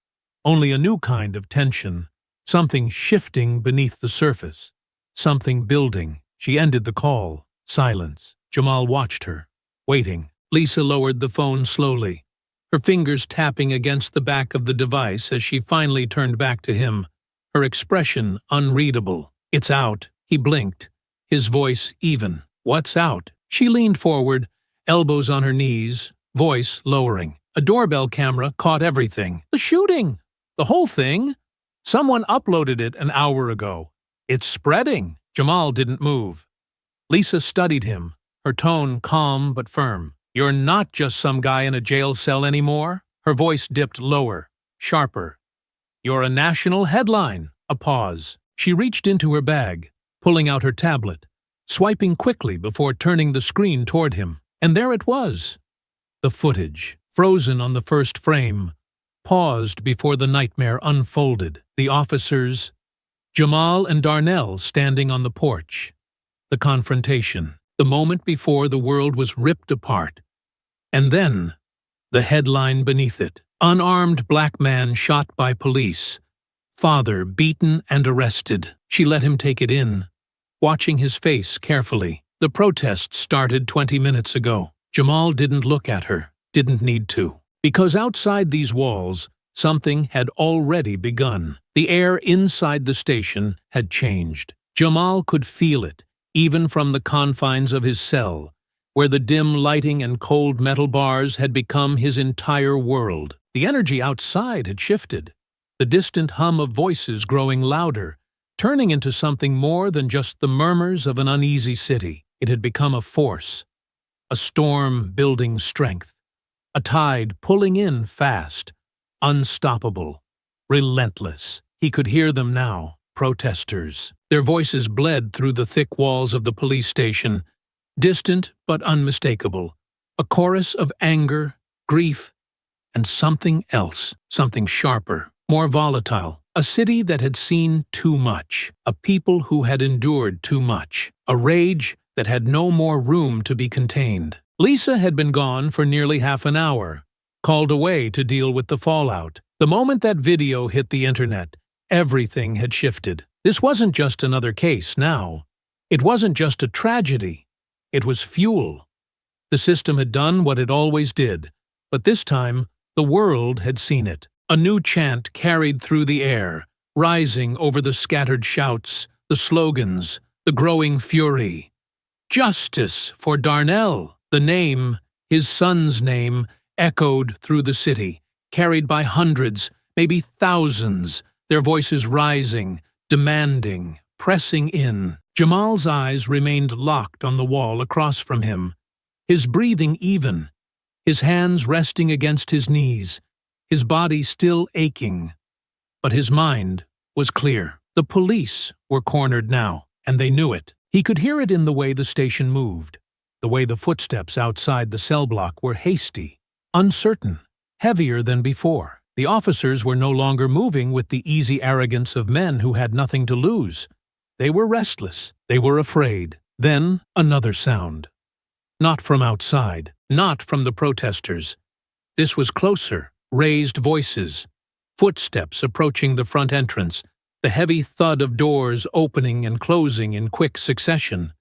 only a new kind of tension, something shifting beneath the surface, something building. She ended the call. Silence. Jamal watched her, waiting. Lisa lowered the phone slowly, her fingers tapping against the back of the device as she finally turned back to him, her expression unreadable. "It's out." He blinked, his voice even. "What's out?" She leaned forward, elbows on her knees, voice lowering. A doorbell camera caught everything. "The shooting!" The whole thing? Someone uploaded it an hour ago. It's spreading. Jamal didn't move. Lisa studied him, her tone calm but firm. You're not just some guy in a jail cell anymore. Her voice dipped lower, sharper. You're a national headline. A pause. She reached into her bag, pulling out her tablet, swiping quickly before turning the screen toward him. And there it was. The footage, frozen on the first frame, paused before the nightmare unfolded. The officers, Jamal and Darnell standing on the porch. The confrontation, the moment before the world was ripped apart. And then, the headline beneath it. Unarmed black man shot by police. Father beaten and arrested. She let him take it in, watching his face carefully. The protest started 20 minutes ago. Jamal didn't look at her, didn't need to. Because outside these walls, something had already begun. The air inside the station had changed. Jamal could feel it, even from the confines of his cell, where the dim lighting and cold metal bars had become his entire world. The energy outside had shifted, the distant hum of voices growing louder, turning into something more than just the murmurs of an uneasy city. It had become a force, a storm building strength, a tide pulling in fast, unstoppable, relentless. He could hear them now, protesters. Their voices bled through the thick walls of the police station, distant but unmistakable, a chorus of anger, grief, and something else, something sharper, more volatile. A city that had seen too much, a people who had endured too much, a rage that had no more room to be contained. Lisa had been gone for nearly half an hour, called away to deal with the fallout. The moment that video hit the internet, everything had shifted. This wasn't just another case now. It wasn't just a tragedy. It was fuel. The system had done what it always did, but this time, the world had seen it. A new chant carried through the air, rising over the scattered shouts, the slogans, the growing fury. Justice for Darnell. The name, his son's name, echoed through the city, carried by hundreds, maybe thousands, their voices rising, demanding, pressing in. Jamal's eyes remained locked on the wall across from him, his breathing even, his hands resting against his knees, his body still aching. But his mind was clear. The police were cornered now, and they knew it. He could hear it in the way the station moved, the way the footsteps outside the cell block were hasty, uncertain, heavier than before. The officers were no longer moving with the easy arrogance of men who had nothing to lose. They were restless. They were afraid. Then another sound. Not from outside, not from the protesters. This was closer, raised voices, footsteps approaching the front entrance, the heavy thud of doors opening and closing in quick succession.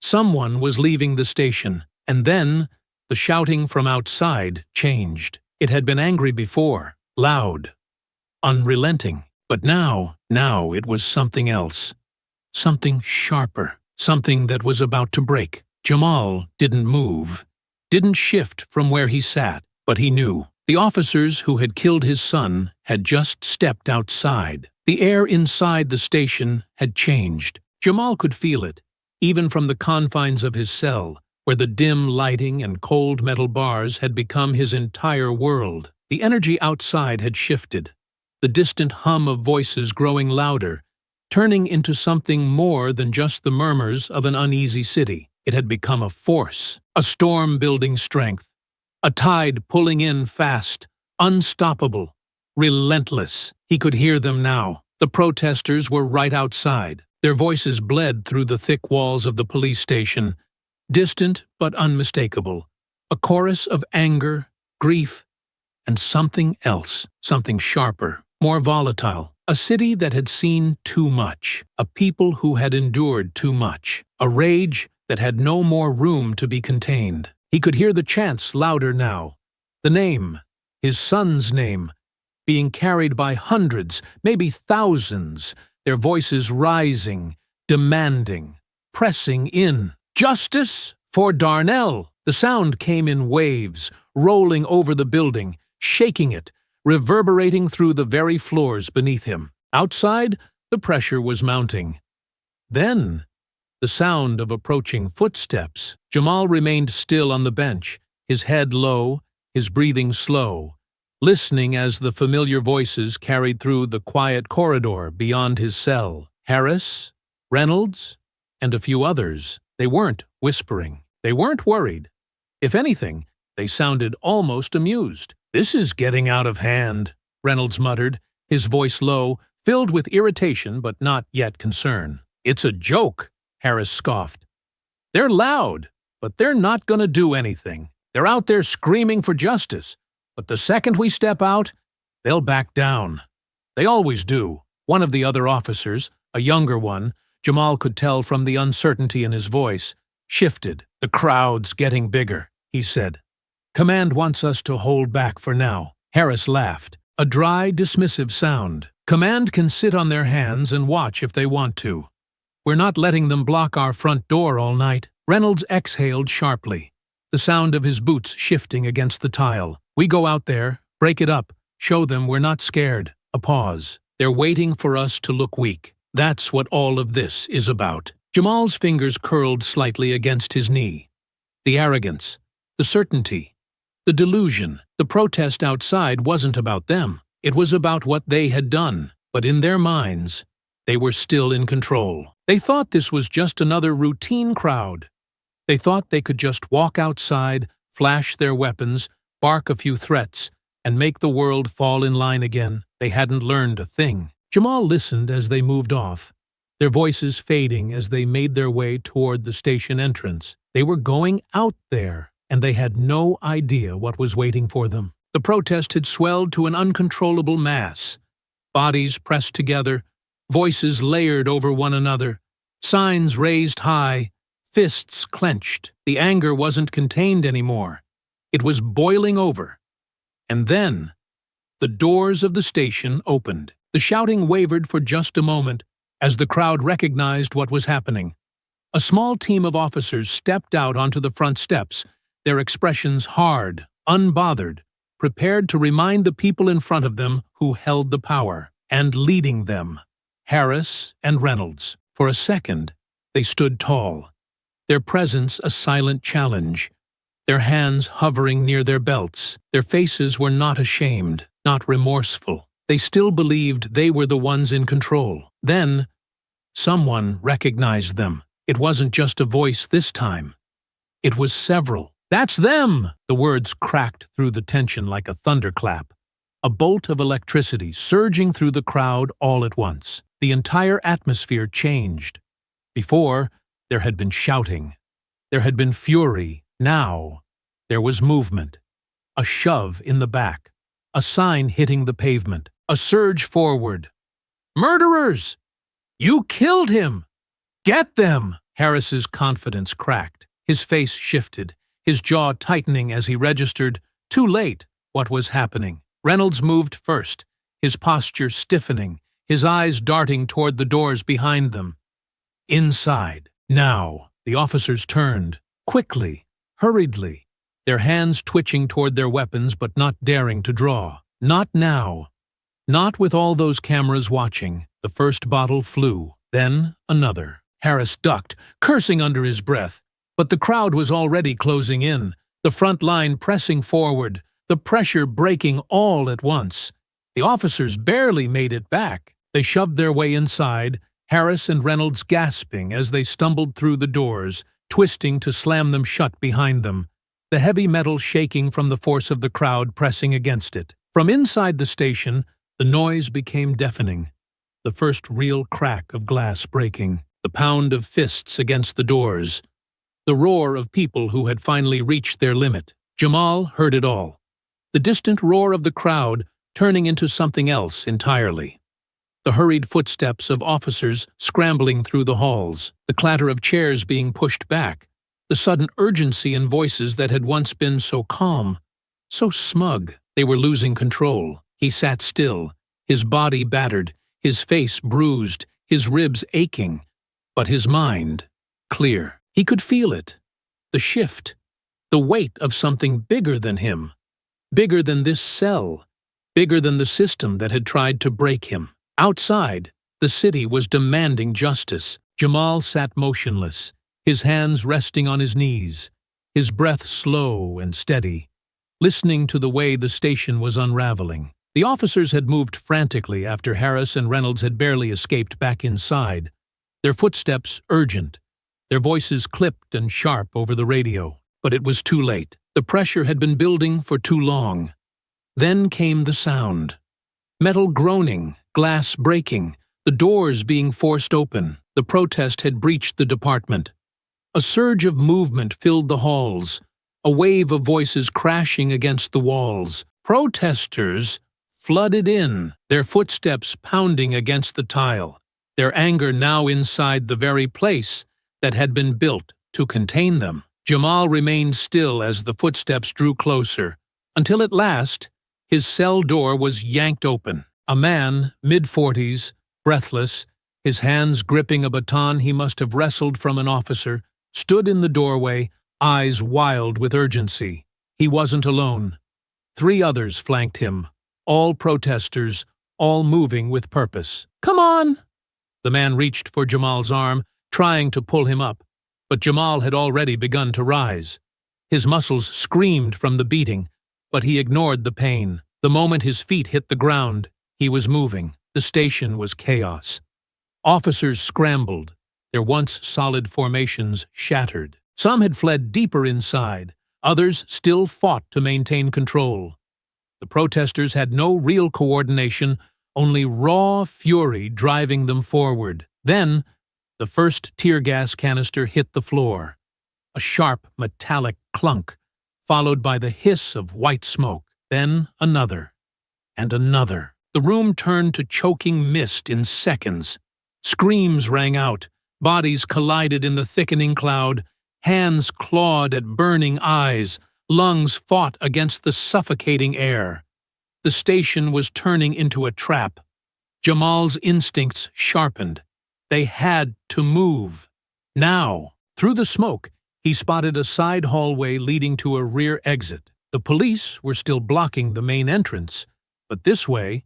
Someone was leaving the station, and then the shouting from outside changed. It had been angry before, loud, unrelenting, but now it was something else. Something sharper, something that was about to break. Jamal didn't move, didn't shift from where he sat, but he knew. The officers who had killed his son had just stepped outside. The air inside the station had changed. Jamal could feel it, even from the confines of his cell, where the dim lighting and cold metal bars had become his entire world. The energy outside had shifted, the distant hum of voices growing louder, turning into something more than just the murmurs of an uneasy city. It had become a force, a storm building strength, a tide pulling in fast, unstoppable, relentless. He could hear them now. The protesters were right outside. Their voices bled through the thick walls of the police station, distant but unmistakable, a chorus of anger, grief, and something else, something sharper, more volatile. A city that had seen too much, a people who had endured too much, a rage that had no more room to be contained. He could hear the chants louder now, the name, his son's name, being carried by hundreds, maybe thousands, their voices rising, demanding, pressing in. Justice for Darnell! The sound came in waves, rolling over the building, shaking it, reverberating through the very floors beneath him. Outside, the pressure was mounting. Then, the sound of approaching footsteps. Jamal remained still on the bench, his head low, his breathing slow, listening as the familiar voices carried through the quiet corridor beyond his cell. Harris, Reynolds, and a few others. They weren't whispering. They weren't worried. If anything, they sounded almost amused. "This is getting out of hand," Reynolds muttered, his voice low, filled with irritation but not yet concern. "It's a joke," Harris scoffed. "They're loud, but they're not going to do anything. They're out there screaming for justice, but the second we step out, they'll back down. They always do." One of the other officers, a younger one, Jamal could tell from the uncertainty in his voice, shifted. "The crowd's getting bigger," he said. "Command wants us to hold back for now." Harris laughed, a dry, dismissive sound. "Command can sit on their hands and watch if they want to. We're not letting them block our front door all night." Reynolds exhaled sharply, the sound of his boots shifting against the tile. "We go out there, break it up, show them we're not scared." A pause. "They're waiting for us to look weak. That's what all of this is about." Jamal's fingers curled slightly against his knee. The arrogance, the certainty, the delusion. The protest outside wasn't about them. It was about what they had done. But in their minds, they were still in control. They thought this was just another routine crowd. They thought they could just walk outside, flash their weapons, bark a few threats, and make the world fall in line again. They hadn't learned a thing. Jamal listened as they moved off, their voices fading as they made their way toward the station entrance. They were going out there, and they had no idea what was waiting for them. The protest had swelled to an uncontrollable mass. Bodies pressed together, voices layered over one another, signs raised high, fists clenched. The anger wasn't contained anymore. It was boiling over. And then, the doors of the station opened. The shouting wavered for just a moment as the crowd recognized what was happening. A small team of officers stepped out onto the front steps, their expressions hard, unbothered, prepared to remind the people in front of them who held the power, and leading them, Harris and Reynolds. For a second, they stood tall, their presence a silent challenge, their hands hovering near their belts. Their faces were not ashamed, not remorseful. They still believed they were the ones in control. Then, someone recognized them. It wasn't just a voice this time. It was several. "That's them!" The words cracked through the tension like a thunderclap. A bolt of electricity surging through the crowd all at once. The entire atmosphere changed. Before, there had been shouting. There had been fury. Now, there was movement. A shove in the back. A sign hitting the pavement. A surge forward. "Murderers! You killed him! Get them!" Harris's confidence cracked. His face shifted, his jaw tightening as he registered, too late, what was happening. Reynolds moved first, his posture stiffening, his eyes darting toward the doors behind them. Inside. Now, the officers turned, quickly, hurriedly, their hands twitching toward their weapons but not daring to draw. Not now. Not with all those cameras watching. The first bottle flew, then another. Harris ducked, cursing under his breath. But the crowd was already closing in, the front line pressing forward, the pressure breaking all at once. The officers barely made it back. They shoved their way inside, Harris and Reynolds gasping as they stumbled through the doors, twisting to slam them shut behind them, the heavy metal shaking from the force of the crowd pressing against it. From inside the station, the noise became deafening. The first real crack of glass breaking, the pound of fists against the doors, the roar of people who had finally reached their limit. Jamal heard it all. The distant roar of the crowd turning into something else entirely. The hurried footsteps of officers scrambling through the halls, the clatter of chairs being pushed back, the sudden urgency in voices that had once been so calm, so smug. They were losing control. He sat still, his body battered, his face bruised, his ribs aching, but his mind clear. He could feel it. The shift, the weight of something bigger than him, bigger than this cell, bigger than the system that had tried to break him. Outside, the city was demanding justice. Jamal sat motionless, his hands resting on his knees, his breath slow and steady, listening to the way the station was unraveling. The officers had moved frantically after Harris and Reynolds had barely escaped back inside, their footsteps urgent, their voices clipped and sharp over the radio. But it was too late. The pressure had been building for too long. Then came the sound. Metal groaning, glass breaking, the doors being forced open. The protest had breached the department. A surge of movement filled the halls, a wave of voices crashing against the walls. Protesters flooded in, their footsteps pounding against the tile, their anger now inside the very place that had been built to contain them. Jamal remained still as the footsteps drew closer, until at last his cell door was yanked open. A man, mid-40s, breathless, his hands gripping a baton he must have wrestled from an officer, stood in the doorway, eyes wild with urgency. He wasn't alone. 3 others flanked him, all protesters, all moving with purpose. "Come on!" The man reached for Jamal's arm, trying to pull him up, but Jamal had already begun to rise. His muscles screamed from the beating, but he ignored the pain. The moment his feet hit the ground, he was moving. The station was chaos. Officers scrambled, their once solid formations shattered. Some had fled deeper inside, others still fought to maintain control. The protesters had no real coordination, only raw fury driving them forward. Then, the first tear gas canister hit the floor. A sharp, metallic clunk, followed by the hiss of white smoke. Then another, and another. The room turned to choking mist in seconds. Screams rang out, bodies collided in the thickening cloud, hands clawed at burning eyes, lungs fought against the suffocating air. The station was turning into a trap. Jamal's instincts sharpened. They had to move. Now, through the smoke, he spotted a side hallway leading to a rear exit. The police were still blocking the main entrance, but this way,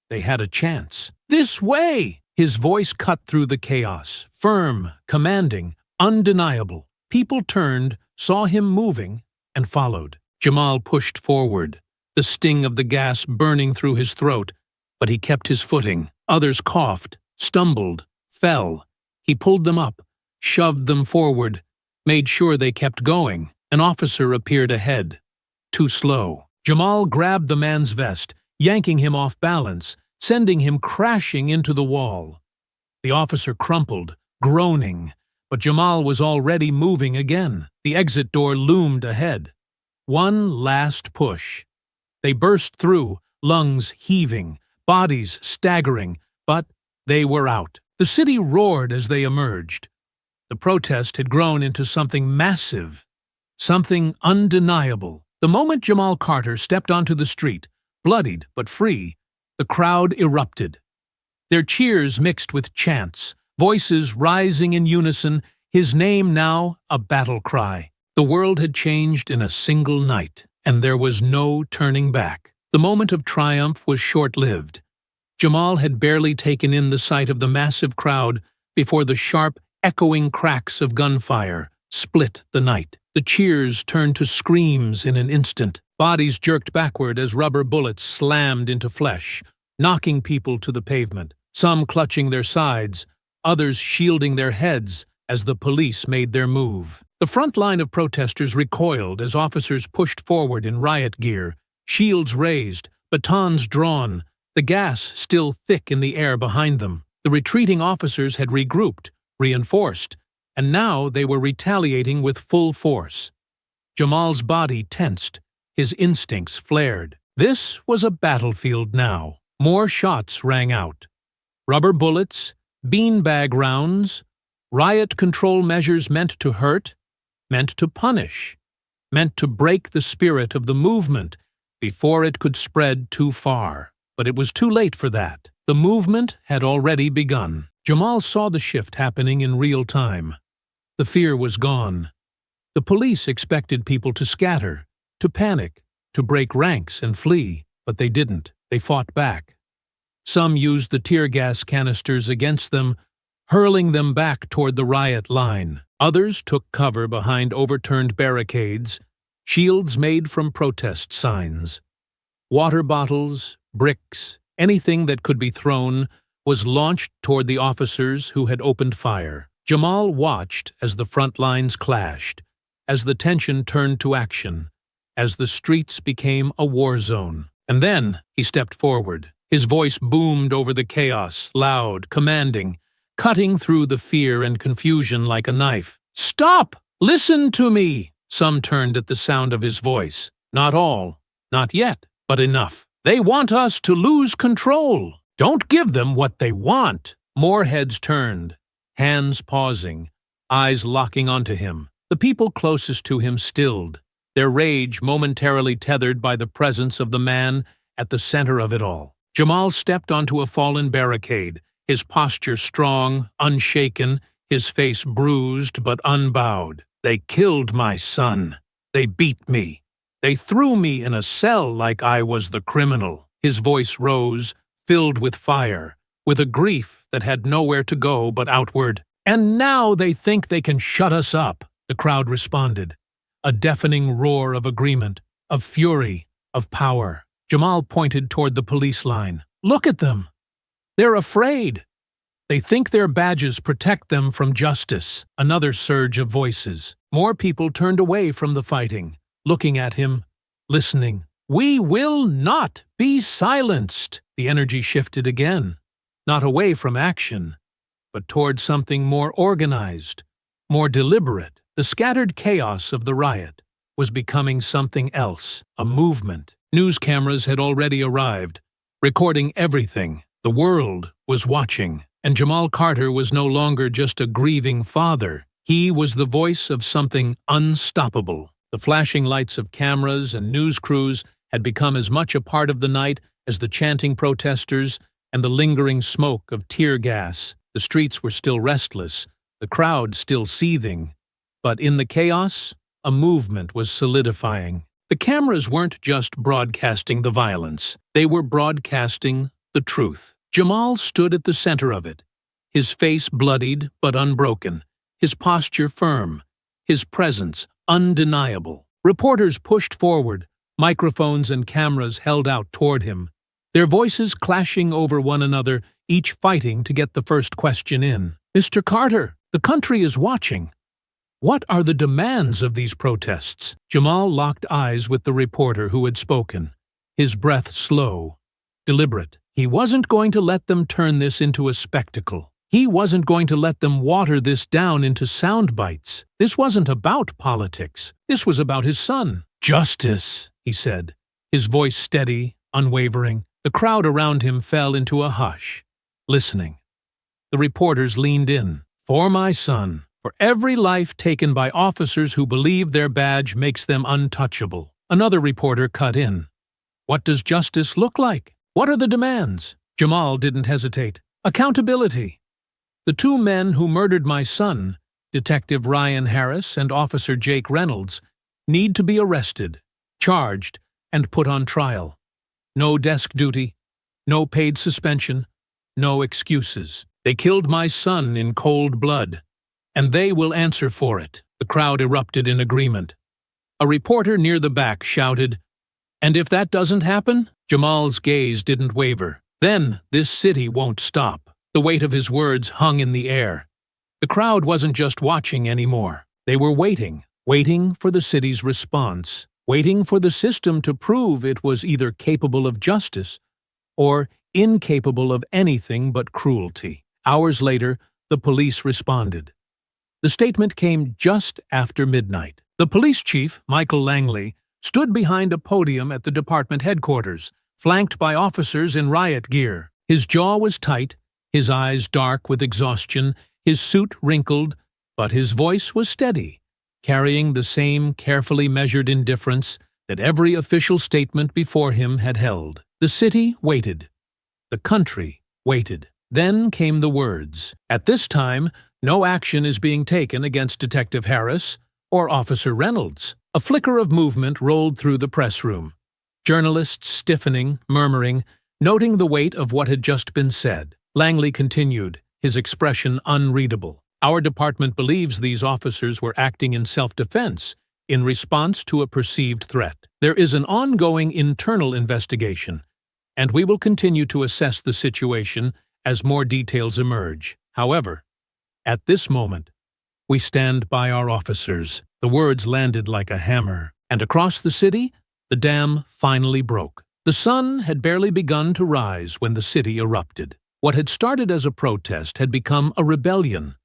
they had a chance. "This way!" His voice cut through the chaos, firm, commanding, undeniable. People turned, saw him moving, and followed. Jamal pushed forward, the sting of the gas burning through his throat, but he kept his footing. Others coughed, stumbled, fell. He pulled them up, shoved them forward, made sure they kept going. An officer appeared ahead. Too slow. Jamal grabbed the man's vest, yanking him off balance, sending him crashing into the wall. The officer crumpled, groaning, but Jamal was already moving again. The exit door loomed ahead. One last push. They burst through, lungs heaving, bodies staggering, but they were out. The city roared as they emerged. The protest had grown into something massive, something undeniable. The moment Jamal Carter stepped onto the street, bloodied but free, the crowd erupted. Their cheers mixed with chants, voices rising in unison, his name now a battle cry. The world had changed in a single night, and there was no turning back. The moment of triumph was short-lived. Jamal had barely taken in the sight of the massive crowd before the sharp, echoing cracks of gunfire split the night. The cheers turned to screams in an instant. Bodies jerked backward as rubber bullets slammed into flesh, knocking people to the pavement, some clutching their sides, others shielding their heads as the police made their move. The front line of protesters recoiled as officers pushed forward in riot gear, shields raised, batons drawn, the gas still thick in the air behind them. The retreating officers had regrouped, reinforced, and now they were retaliating with full force. Jamal's body tensed, his instincts flared. This was a battlefield now. More shots rang out. Rubber bullets, beanbag rounds, riot control measures meant to hurt, meant to punish, meant to break the spirit of the movement before it could spread too far. But it was too late for that. The movement had already begun. Jamal saw the shift happening in real time. The fear was gone. The police expected people to scatter, to panic, to break ranks and flee. But they didn't. They fought back. Some used the tear gas canisters against them, hurling them back toward the riot line. Others took cover behind overturned barricades, shields made from protest signs. Water bottles, bricks, anything that could be thrown was launched toward the officers who had opened fire. Jamal watched as the front lines clashed, as the tension turned to action, as the streets became a war zone. And then he stepped forward. His voice boomed over the chaos, loud, commanding, cutting through the fear and confusion like a knife. "Stop! Listen to me!" Some turned at the sound of his voice. Not all, not yet, but enough. "They want us to lose control. Don't give them what they want." More heads turned, hands pausing, eyes locking onto him. The people closest to him stilled, their rage momentarily tethered by the presence of the man at the center of it all. Jamal stepped onto a fallen barricade, his posture strong, unshaken, his face bruised but unbowed. "They killed my son. They beat me. They threw me in a cell like I was the criminal." His voice rose, filled with fire, with a grief that had nowhere to go but outward. "And now they think they can shut us up," the crowd responded. A deafening roar of agreement, of fury, of power. Jamal pointed toward the police line. "Look at them. They're afraid. They think their badges protect them from justice." Another surge of voices. More people turned away from the fighting, looking at him, listening. "We will not be silenced." The energy shifted again, not away from action, but toward something more organized, more deliberate. The scattered chaos of the riot was becoming something else, a movement. News cameras had already arrived, recording everything. The world was watching, and Jamal Carter was no longer just a grieving father. He was the voice of something unstoppable. The flashing lights of cameras and news crews had become as much a part of the night as the chanting protesters and the lingering smoke of tear gas. The streets were still restless, the crowd still seething, but in the chaos, a movement was solidifying. The cameras weren't just broadcasting the violence, they were broadcasting the truth. Jamal stood at the center of it, his face bloodied but unbroken, his posture firm, his presence undeniable. Reporters pushed forward, microphones and cameras held out toward him, their voices clashing over one another, each fighting to get the first question in. "Mr. Carter, the country is watching. What are the demands of these protests?" Jamal locked eyes with the reporter who had spoken, his breath slow, deliberate. He wasn't going to let them turn this into a spectacle. He wasn't going to let them water this down into sound bites. This wasn't about politics. This was about his son. "Justice," he said, his voice steady, unwavering. The crowd around him fell into a hush, listening. The reporters leaned in. "For my son, for every life taken by officers who believe their badge makes them untouchable." Another reporter cut in. "What does justice look like? What are the demands?" Jamal didn't hesitate. "Accountability. The two men who murdered my son, Detective Ryan Harris and Officer Jake Reynolds, need to be arrested, charged, and put on trial. No desk duty, no paid suspension, no excuses. They killed my son in cold blood, and they will answer for it." The crowd erupted in agreement. A reporter near the back shouted, "And if that doesn't happen?" Jamal's gaze didn't waver. "Then this city won't stop." The weight of his words hung in the air. The crowd wasn't just watching anymore. They were waiting for the city's response, waiting for the system to prove it was either capable of justice or incapable of anything but cruelty. Hours later, the police responded. The statement came just after midnight. The police chief, Michael Langley, stood behind a podium at the department headquarters, flanked by officers in riot gear. His jaw was tight, his eyes dark with exhaustion, his suit wrinkled, but his voice was steady, carrying the same carefully measured indifference that every official statement before him had held. The city waited. The country waited. Then came the words. "At this time, no action is being taken against Detective Harris or Officer Reynolds." A flicker of movement rolled through the press room. Journalists stiffening, murmuring, noting the weight of what had just been said. Langley continued, his expression unreadable. Our department believes these officers were acting in self-defense, in response to a perceived threat. There is an ongoing internal investigation, and we will continue to assess the situation as more details emerge. However, at this moment, we stand by our officers. The words landed like a hammer, and across the city, the dam finally broke. The sun had barely begun to rise when the city erupted. What had started as a protest had become a rebellion.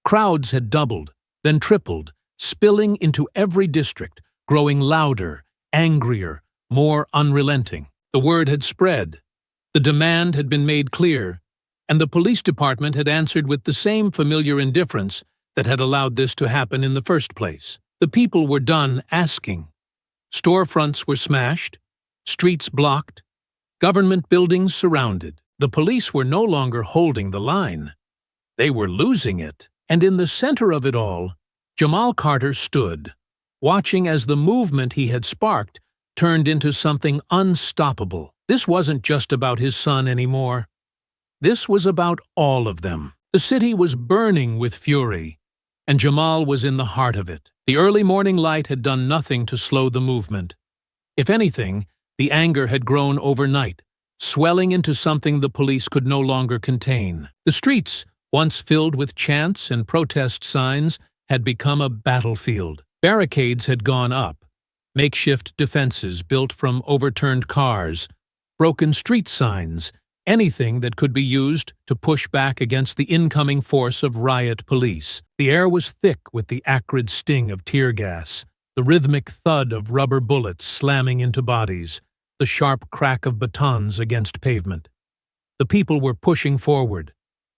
Crowds had doubled, then tripled, spilling into every district, growing louder, angrier, more unrelenting. The word had spread. The demand had been made clear, and the police department had answered with the same familiar indifference that had allowed this to happen in the first place. The people were done asking. Storefronts were smashed, streets blocked, government buildings surrounded. The police were no longer holding the line. They were losing it. And in the center of it all, Jamal Carter stood, watching as the movement he had sparked turned into something unstoppable. This wasn't just about his son anymore. This was about all of them. The city was burning with fury, and Jamal was in the heart of it. The early morning light had done nothing to slow the movement. If anything, the anger had grown overnight, swelling into something the police could no longer contain. The streets, once filled with chants and protest signs, had become a battlefield. Barricades had gone up, makeshift defenses built from overturned cars, broken street signs, anything that could be used to push back against the incoming force of riot police. The air was thick with the acrid sting of tear gas, the rhythmic thud of rubber bullets slamming into bodies, the sharp crack of batons against pavement. The people were pushing forward.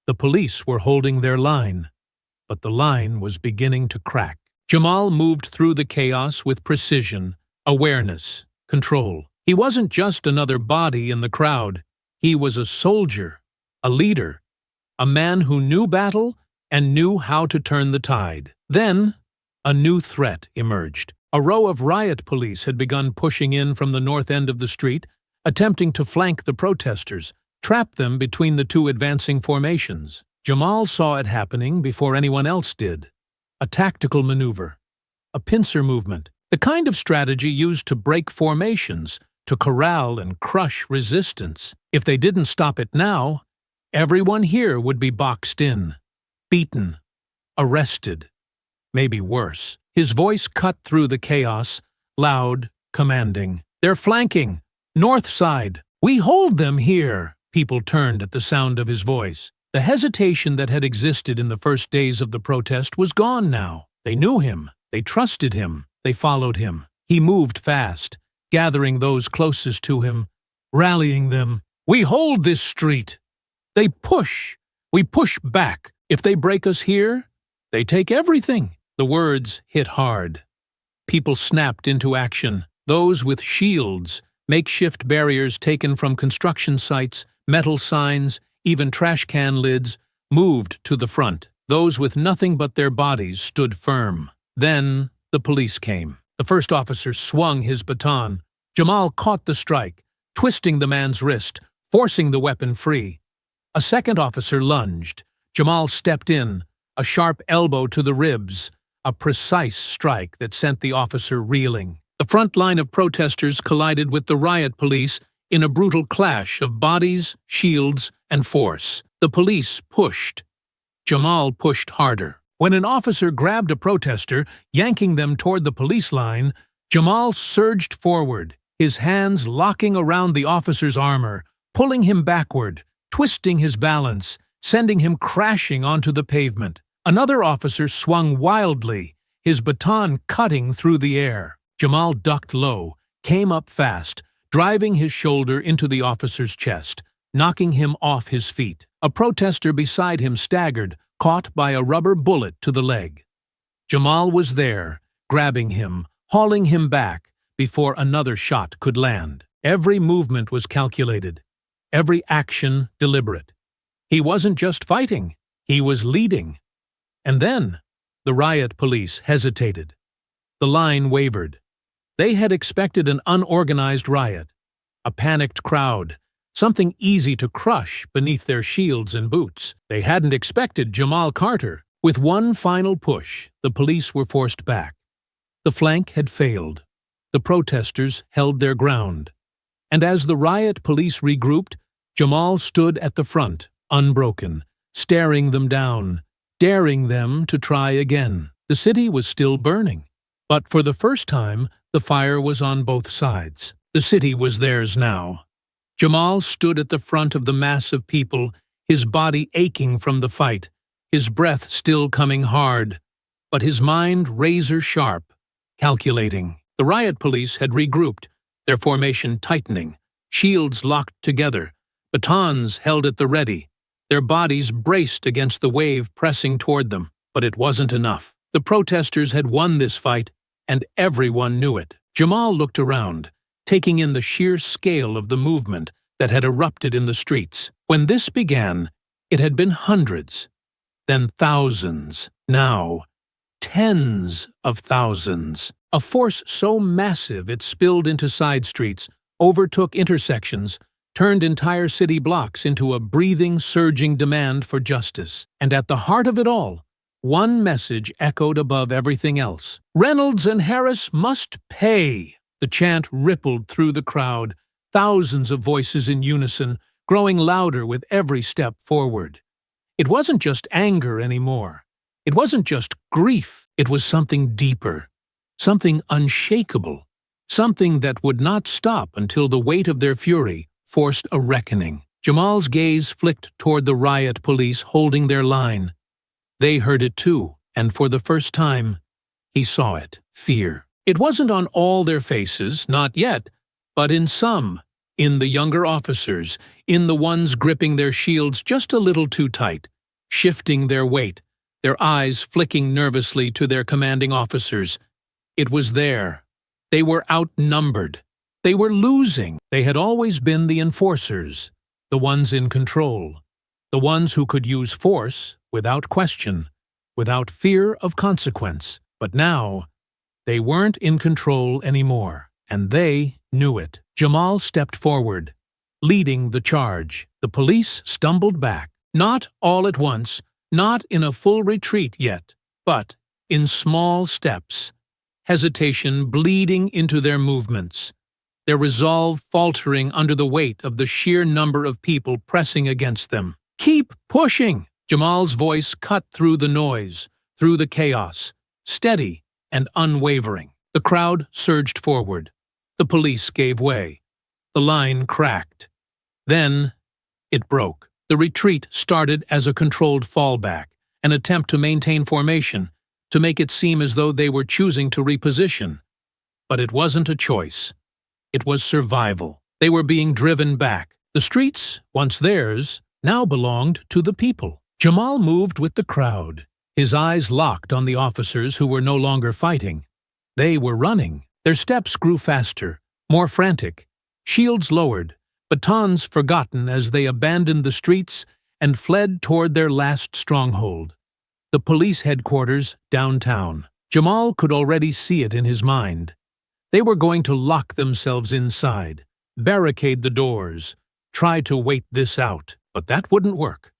The police were holding their line, but the line was beginning to crack. Jamal moved through the chaos with precision, awareness, control. He wasn't just another body in the crowd. He was a soldier, a leader, a man who knew battle and knew how to turn the tide. Then, a new threat emerged. A row of riot police had begun pushing in from the north end of the street, attempting to flank the protesters, trap them between the two advancing formations. Jamal saw it happening before anyone else did. A tactical maneuver, a pincer movement, the kind of strategy used to break formations, to corral and crush resistance. If they didn't stop it now, everyone here would be boxed in, beaten, arrested, maybe worse. His voice cut through the chaos, loud, commanding. "They're flanking! North side! We hold them here!" People turned at the sound of his voice. The hesitation that had existed in the first days of the protest was gone now. They knew him. They trusted him. They followed him. He moved fast, gathering those closest to him, rallying them. "We hold this street! They push! We push back! If they break us here, they take everything!" The words hit hard. People snapped into action. Those with shields, makeshift barriers taken from construction sites, metal signs, even trash can lids, moved to the front. Those with nothing but their bodies stood firm. Then the police came. The first officer swung his baton. Jamal caught the strike, twisting the man's wrist, forcing the weapon free. A second officer lunged. Jamal stepped in, a sharp elbow to the ribs, a precise strike that sent the officer reeling. The front line of protesters collided with the riot police in a brutal clash of bodies, shields, and force. The police pushed. Jamal pushed harder. When an officer grabbed a protester, yanking them toward the police line, Jamal surged forward, his hands locking around the officer's armor, pulling him backward, twisting his balance, sending him crashing onto the pavement. Another officer swung wildly, his baton cutting through the air. Jamal ducked low, came up fast, driving his shoulder into the officer's chest, knocking him off his feet. A protester beside him staggered, caught by a rubber bullet to the leg. Jamal was there, grabbing him, hauling him back before another shot could land. Every movement was calculated, every action deliberate. He wasn't just fighting, he was leading. And then, the riot police hesitated. The line wavered. They had expected an unorganized riot, a panicked crowd, something easy to crush beneath their shields and boots. They hadn't expected Jamal Carter. With one final push, the police were forced back. The flank had failed. The protesters held their ground. And as the riot police regrouped, Jamal stood at the front, unbroken, staring them down, daring them to try again. The city was still burning. But for the first time, the fire was on both sides. The city was theirs now. Jamal stood at the front of the mass of people, his body aching from the fight, his breath still coming hard, but his mind razor-sharp, calculating. The riot police had regrouped, their formation tightening, shields locked together, batons held at the ready, their bodies braced against the wave pressing toward them. But it wasn't enough. The protesters had won this fight, and everyone knew it. Jamal looked around, taking in the sheer scale of the movement that had erupted in the streets. When this began, it had been hundreds, then thousands, now tens of thousands. A force so massive it spilled into side streets, overtook intersections, turned entire city blocks into a breathing, surging demand for justice. And at the heart of it all, one message echoed above everything else. Reynolds and Harris must pay! The chant rippled through the crowd, thousands of voices in unison, growing louder with every step forward. It wasn't just anger anymore. It wasn't just grief. It was something deeper, something unshakable, something that would not stop until the weight of their fury forced a reckoning. Jamal's gaze flicked toward the riot police holding their line. They heard it too, and for the first time, he saw it. Fear. It wasn't on all their faces, not yet, but in some, in the younger officers, in the ones gripping their shields just a little too tight, shifting their weight, their eyes flicking nervously to their commanding officers. It was there. They were outnumbered. They were losing. They had always been the enforcers, the ones in control, the ones who could use force without question, without fear of consequence. But now, they weren't in control anymore, and they knew it. Jamal stepped forward, leading the charge. The police stumbled back, not all at once, not in a full retreat yet, but in small steps, hesitation bleeding into their movements, their resolve faltering under the weight of the sheer number of people pressing against them. "Keep pushing!" Jamal's voice cut through the noise, through the chaos, steady and unwavering. The crowd surged forward. The police gave way. The line cracked. Then it broke. The retreat started as a controlled fallback, an attempt to maintain formation, to make it seem as though they were choosing to reposition. But it wasn't a choice. It was survival. They were being driven back. The streets, once theirs, now belonged to the people. Jamal moved with the crowd, his eyes locked on the officers who were no longer fighting. They were running. Their steps grew faster, more frantic, shields lowered, batons forgotten as they abandoned the streets and fled toward their last stronghold, the police headquarters downtown. Jamal could already see it in his mind. They were going to lock themselves inside, barricade the doors, try to wait this out. But that wouldn't work.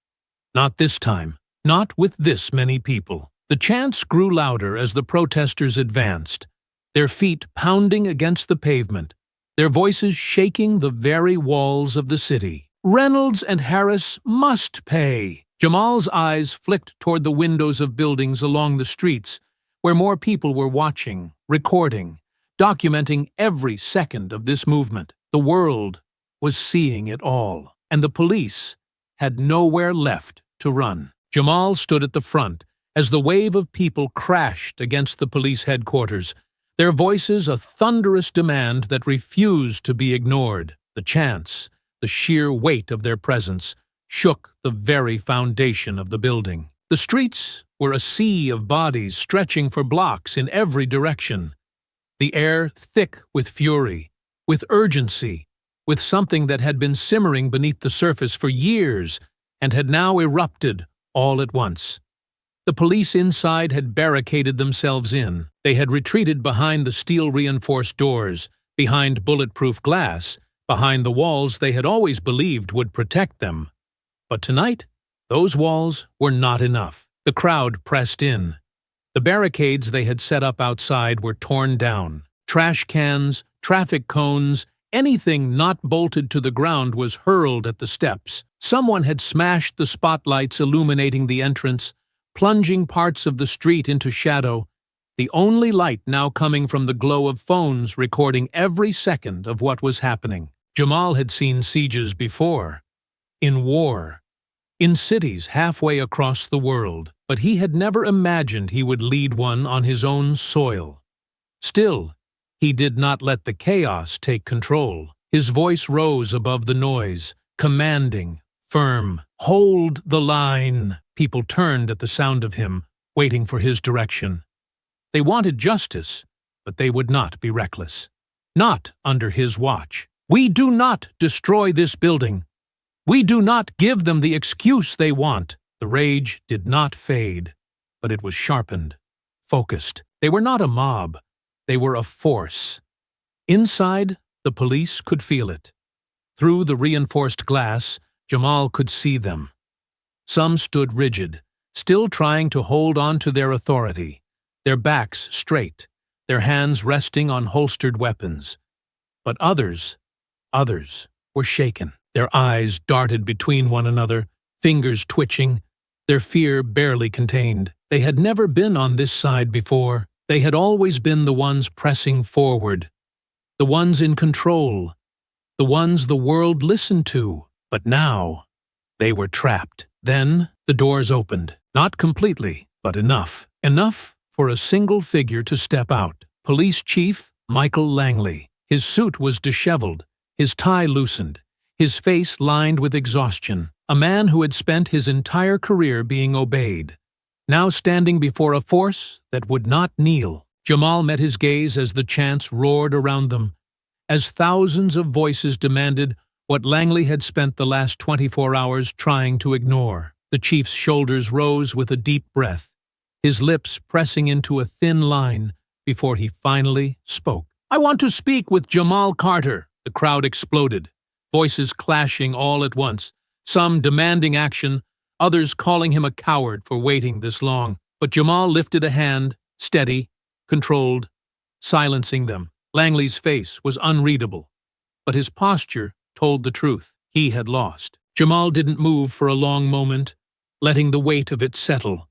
Not this time. Not with this many people. The chants grew louder as the protesters advanced, their feet pounding against the pavement, their voices shaking the very walls of the city. Reynolds and Harris must pay. Jamal's eyes flicked toward the windows of buildings along the streets, where more people were watching, recording, documenting every second of this movement. The world was seeing it all, and the police had nowhere left to run. Jamal stood at the front as the wave of people crashed against the police headquarters, their voices a thunderous demand that refused to be ignored. The chants, the sheer weight of their presence, shook the very foundation of the building. The streets were a sea of bodies stretching for blocks in every direction, the air thick with fury, with urgency, with something that had been simmering beneath the surface for years and had now erupted all at once. The police inside had barricaded themselves in. They had retreated behind the steel-reinforced doors, behind bulletproof glass, behind the walls they had always believed would protect them. But tonight, those walls were not enough. The crowd pressed in. The barricades they had set up outside were torn down. Trash cans, traffic cones, anything not bolted to the ground was hurled at the steps. Someone had smashed the spotlights illuminating the entrance, plunging parts of the street into shadow, the only light now coming from the glow of phones recording every second of what was happening. Jamal had seen sieges before, in war, in cities halfway across the world, but he had never imagined he would lead one on his own soil. Still, he did not let the chaos take control. His voice rose above the noise, commanding, firm. "Hold the line!" People turned at the sound of him, waiting for his direction. They wanted justice, but they would not be reckless. Not under his watch. "We do not destroy this building. We do not give them the excuse they want." The rage did not fade, but it was sharpened, focused. They were not a mob. They were a force. Inside, the police could feel it. Through the reinforced glass, Jamal could see them. Some stood rigid, still trying to hold on to their authority, their backs straight, their hands resting on holstered weapons. But others were shaken. Their eyes darted between one another, fingers twitching, their fear barely contained. They had never been on this side before. They had always been the ones pressing forward, the ones in control, the ones the world listened to. But now, they were trapped. Then the doors opened. Not completely, but enough. Enough for a single figure to step out. Police Chief Michael Langley. His suit was disheveled, his tie loosened, his face lined with exhaustion. A man who had spent his entire career being obeyed, now standing before a force that would not kneel. Jamal met his gaze as the chants roared around them, as thousands of voices demanded what Langley had spent the last 24 hours trying to ignore. The chief's shoulders rose with a deep breath, his lips pressing into a thin line before he finally spoke. "I want to speak with Jamal Carter." The crowd exploded, voices clashing all at once, some demanding action, others calling him a coward for waiting this long. But Jamal lifted a hand, steady, controlled, silencing them. Langley's face was unreadable, but his posture told the truth. He had lost. Jamal didn't move for a long moment, letting the weight of it settle,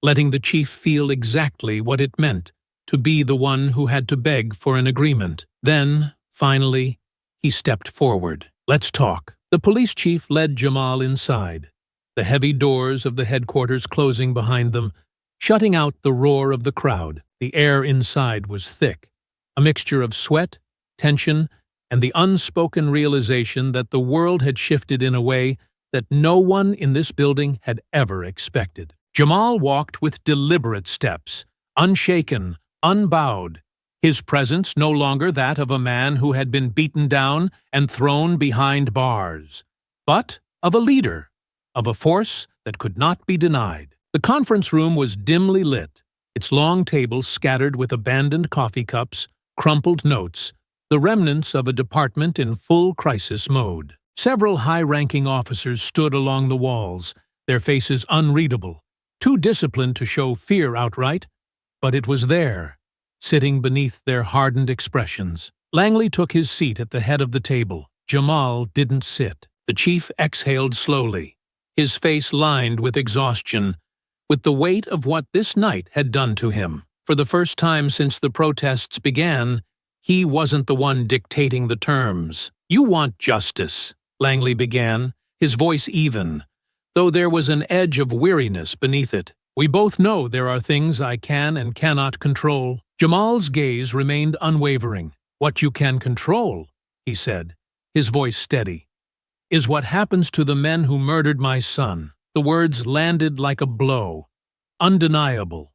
letting the chief feel exactly what it meant to be the one who had to beg for an agreement. Then, finally, he stepped forward. "Let's talk." The police chief led Jamal inside, the heavy doors of the headquarters closing behind them, shutting out the roar of the crowd. The air inside was thick, a mixture of sweat, tension, and the unspoken realization that the world had shifted in a way that no one in this building had ever expected. Jamal walked with deliberate steps, unshaken, unbowed, his presence no longer that of a man who had been beaten down and thrown behind bars, but of a leader, of a force that could not be denied. The conference room was dimly lit, its long tables scattered with abandoned coffee cups, crumpled notes, the remnants of a department in full crisis mode. Several high-ranking officers stood along the walls, their faces unreadable, too disciplined to show fear outright, but it was there, sitting beneath their hardened expressions. Langley took his seat at the head of the table. Jamal didn't sit. The chief exhaled slowly, his face lined with exhaustion, with the weight of what this night had done to him. For the first time since the protests began, he wasn't the one dictating the terms. "You want justice," Langley began, his voice even, though there was an edge of weariness beneath it. "We both know there are things I can and cannot control." Jamal's gaze remained unwavering. "What you can control," he said, his voice steady, "is what happens to the men who murdered my son." The words landed like a blow, undeniable,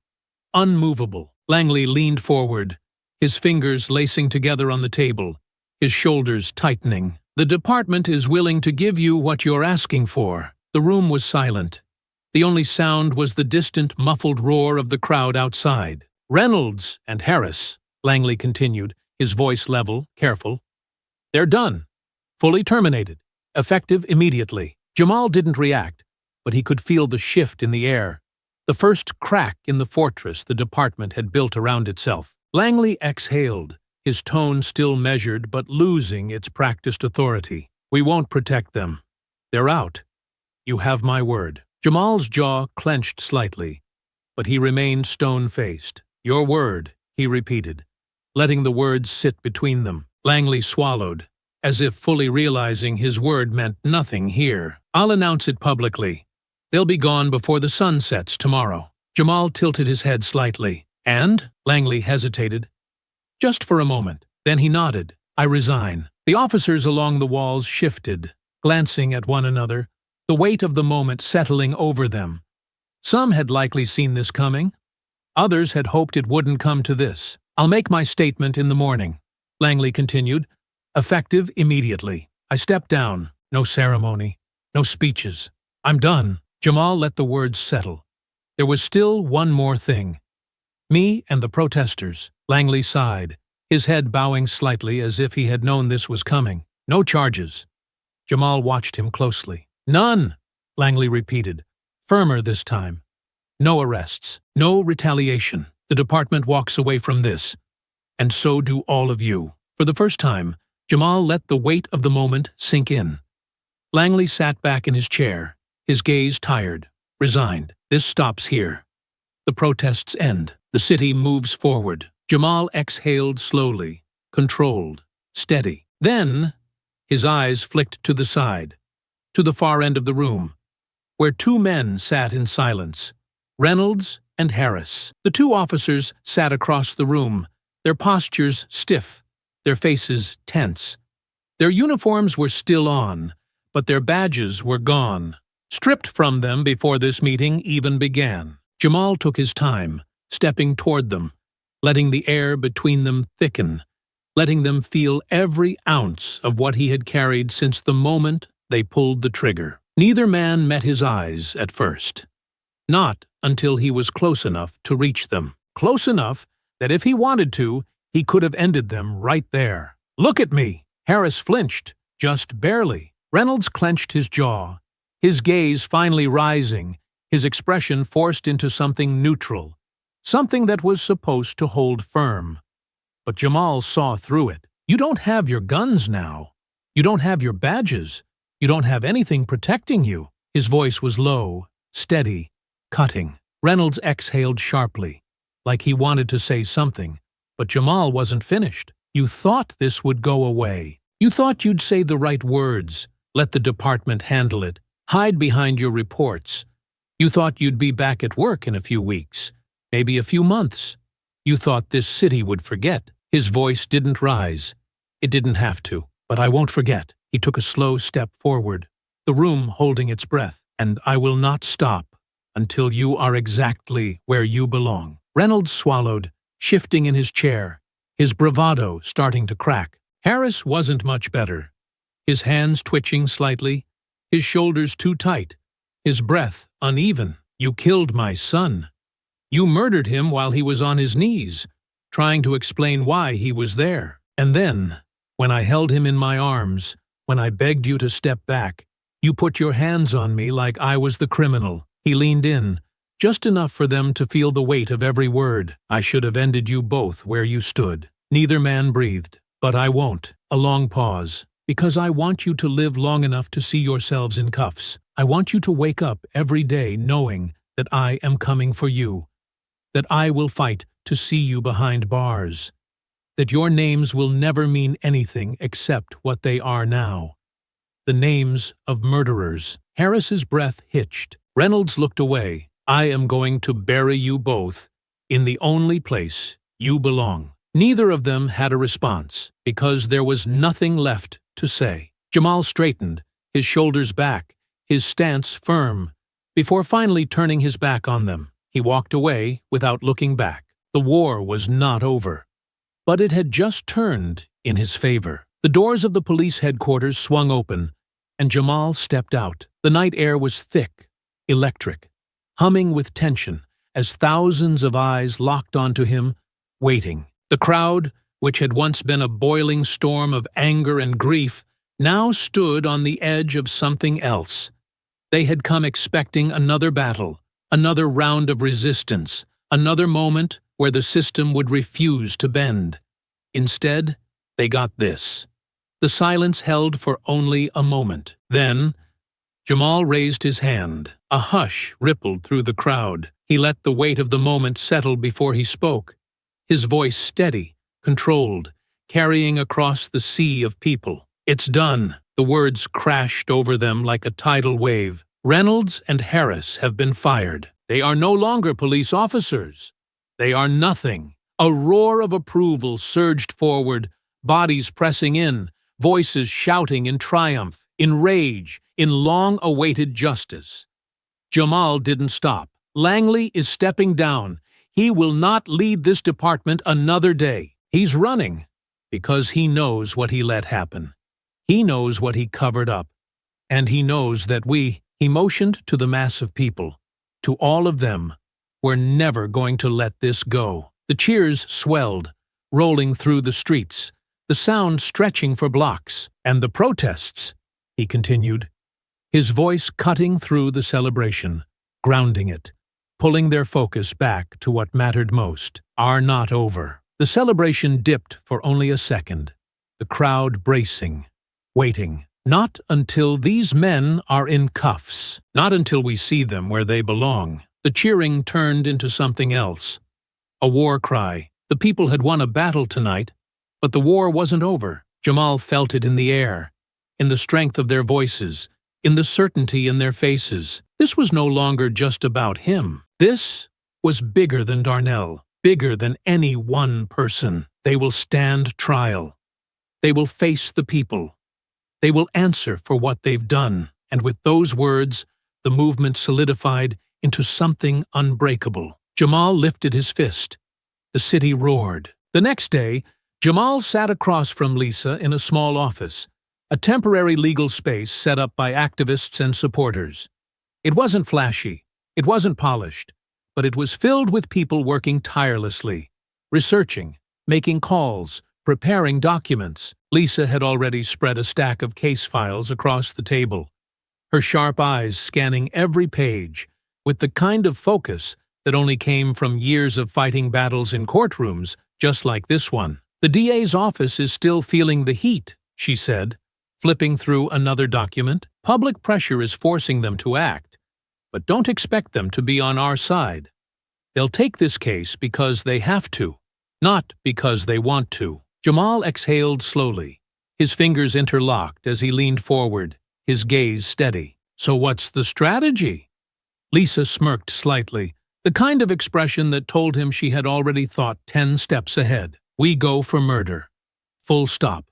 unmovable. Langley leaned forward, his fingers lacing together on the table, his shoulders tightening. "The department is willing to give you what you're asking for." The room was silent, The only sound was the distant, muffled roar of the crowd outside. "Reynolds and Harris," Langley continued, his voice level, careful. "They're done. Fully terminated. Effective immediately." Jamal didn't react, but he could feel the shift in the air, the first crack in the fortress the department had built around itself. Langley exhaled, his tone still measured but losing its practiced authority. "We won't protect them. They're out. You have my word." Jamal's jaw clenched slightly, but he remained stone-faced. "Your word," he repeated, letting the words sit between them. Langley swallowed, as if fully realizing his word meant nothing here. "I'll announce it publicly. They'll be gone before the sun sets tomorrow." Jamal tilted his head slightly. "And?" Langley hesitated. "Just for a moment." Then he nodded. "I resign." The officers along the walls shifted, glancing at one another, the weight of the moment settling over them. Some had likely seen this coming. Others had hoped it wouldn't come to this. "I'll make my statement in the morning," Langley continued, "effective immediately. I step down. No ceremony. No speeches. I'm done." Jamal let the words settle. There was still one more thing. "Me and the protesters." Langley sighed, his head bowing slightly as if he had known this was coming. "No charges." Jamal watched him closely. "None," Langley repeated, firmer this time. "No arrests. No retaliation. The department walks away from this. And so do all of you." For the first time, Jamal let the weight of the moment sink in. Langley sat back in his chair, his gaze tired, resigned. "This stops here. The protests end. The city moves forward." Jamal exhaled slowly, controlled, steady. Then, his eyes flicked to the side, to the far end of the room, where two men sat in silence, Reynolds and Harris. The two officers sat across the room, their postures stiff, their faces tense. Their uniforms were still on, but their badges were gone, stripped from them before this meeting even began. Jamal took his time, stepping toward them, letting the air between them thicken, letting them feel every ounce of what he had carried since the moment they pulled the trigger. Neither man met his eyes at first. Not until he was close enough to reach them. Close enough that if he wanted to, he could have ended them right there. "Look at me!" Harris flinched, just barely. Reynolds clenched his jaw, his gaze finally rising, his expression forced into something neutral, something that was supposed to hold firm. But Jamal saw through it. "You don't have your guns now. You don't have your badges. You don't have anything protecting you." His voice was low, steady, cutting. Reynolds exhaled sharply, like he wanted to say something, but Jamal wasn't finished. "You thought this would go away. You thought you'd say the right words, let the department handle it, hide behind your reports. You thought you'd be back at work in a few weeks, maybe a few months. You thought this city would forget." His voice didn't rise. It didn't have to. "But I won't forget." He took a slow step forward, the room holding its breath. "And I will not stop until you are exactly where you belong." Reynolds swallowed, shifting in his chair, his bravado starting to crack. Harris wasn't much better, his hands twitching slightly, his shoulders too tight, his breath uneven. "You killed my son. You murdered him while he was on his knees, trying to explain why he was there. And then, when I held him in my arms, when I begged you to step back, you put your hands on me like I was the criminal." He leaned in, just enough for them to feel the weight of every word. "I should have ended you both where you stood." Neither man breathed. "But I won't." A long pause. "Because I want you to live long enough to see yourselves in cuffs. I want you to wake up every day knowing that I am coming for you, that I will fight to see you behind bars, that your names will never mean anything except what they are now. The names of murderers." Harris's breath hitched. Reynolds looked away. "I am going to bury you both in the only place you belong." Neither of them had a response, because there was nothing left to say. Jamal straightened, his shoulders back, his stance firm, before finally turning his back on them. He walked away without looking back. The war was not over, but it had just turned in his favor. The doors of the police headquarters swung open, and Jamal stepped out. The night air was thick, electric. humming with tension as thousands of eyes locked onto him, waiting. The crowd, which had once been a boiling storm of anger and grief, now stood on the edge of something else. They had come expecting another battle, another round of resistance, another moment where the system would refuse to bend. Instead, they got this. The silence held for only a moment. Then, Jamal raised his hand. A hush rippled through the crowd. He let the weight of the moment settle before he spoke, his voice steady, controlled, carrying across the sea of people. "It's done." The words crashed over them like a tidal wave. "Reynolds and Harris have been fired. They are no longer police officers. They are nothing." A roar of approval surged forward, bodies pressing in, voices shouting in triumph, in rage, in long-awaited justice. Jamal didn't stop. "Langley is stepping down. He will not lead this department another day. He's running because he knows what he let happen. He knows what he covered up. And he knows that he motioned to the mass of people, to all of them, we're never going to let this go." The cheers swelled, rolling through the streets, the sound stretching for blocks. "And the protests," he continued, his voice cutting through the celebration, grounding it, pulling their focus back to what mattered most, "are not over." The celebration dipped for only a second, the crowd bracing, waiting. "Not until these men are in cuffs. Not until we see them where they belong." The cheering turned into something else. A war cry. The people had won a battle tonight, but the war wasn't over. Jamal felt it in the air, in the strength of their voices, in the certainty in their faces. This was no longer just about him. This was bigger than Darnell, bigger than any one person. They will stand trial. They will face the people. They will answer for what they've done. And with those words, the movement solidified into something unbreakable. Jamal lifted his fist. The city roared. The next day, Jamal sat across from Lisa in a small office, a temporary legal space set up by activists and supporters. It wasn't flashy, it wasn't polished, but it was filled with people working tirelessly, researching, making calls, preparing documents. Lisa had already spread a stack of case files across the table, her sharp eyes scanning every page with the kind of focus that only came from years of fighting battles in courtrooms just like this one. "The DA's office is still feeling the heat," she said, flipping through another document. "Public pressure is forcing them to act, but don't expect them to be on our side. They'll take this case because they have to, not because they want to." Jamal exhaled slowly, his fingers interlocked as he leaned forward, his gaze steady. "So what's the strategy?" Lisa smirked slightly, the kind of expression that told him she had already thought 10 steps ahead. "We go for murder. Full stop.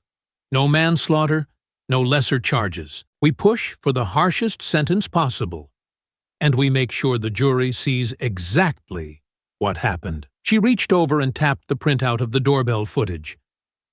No manslaughter, no lesser charges. We push for the harshest sentence possible. And we make sure the jury sees exactly what happened." She reached over and tapped the printout of the doorbell footage.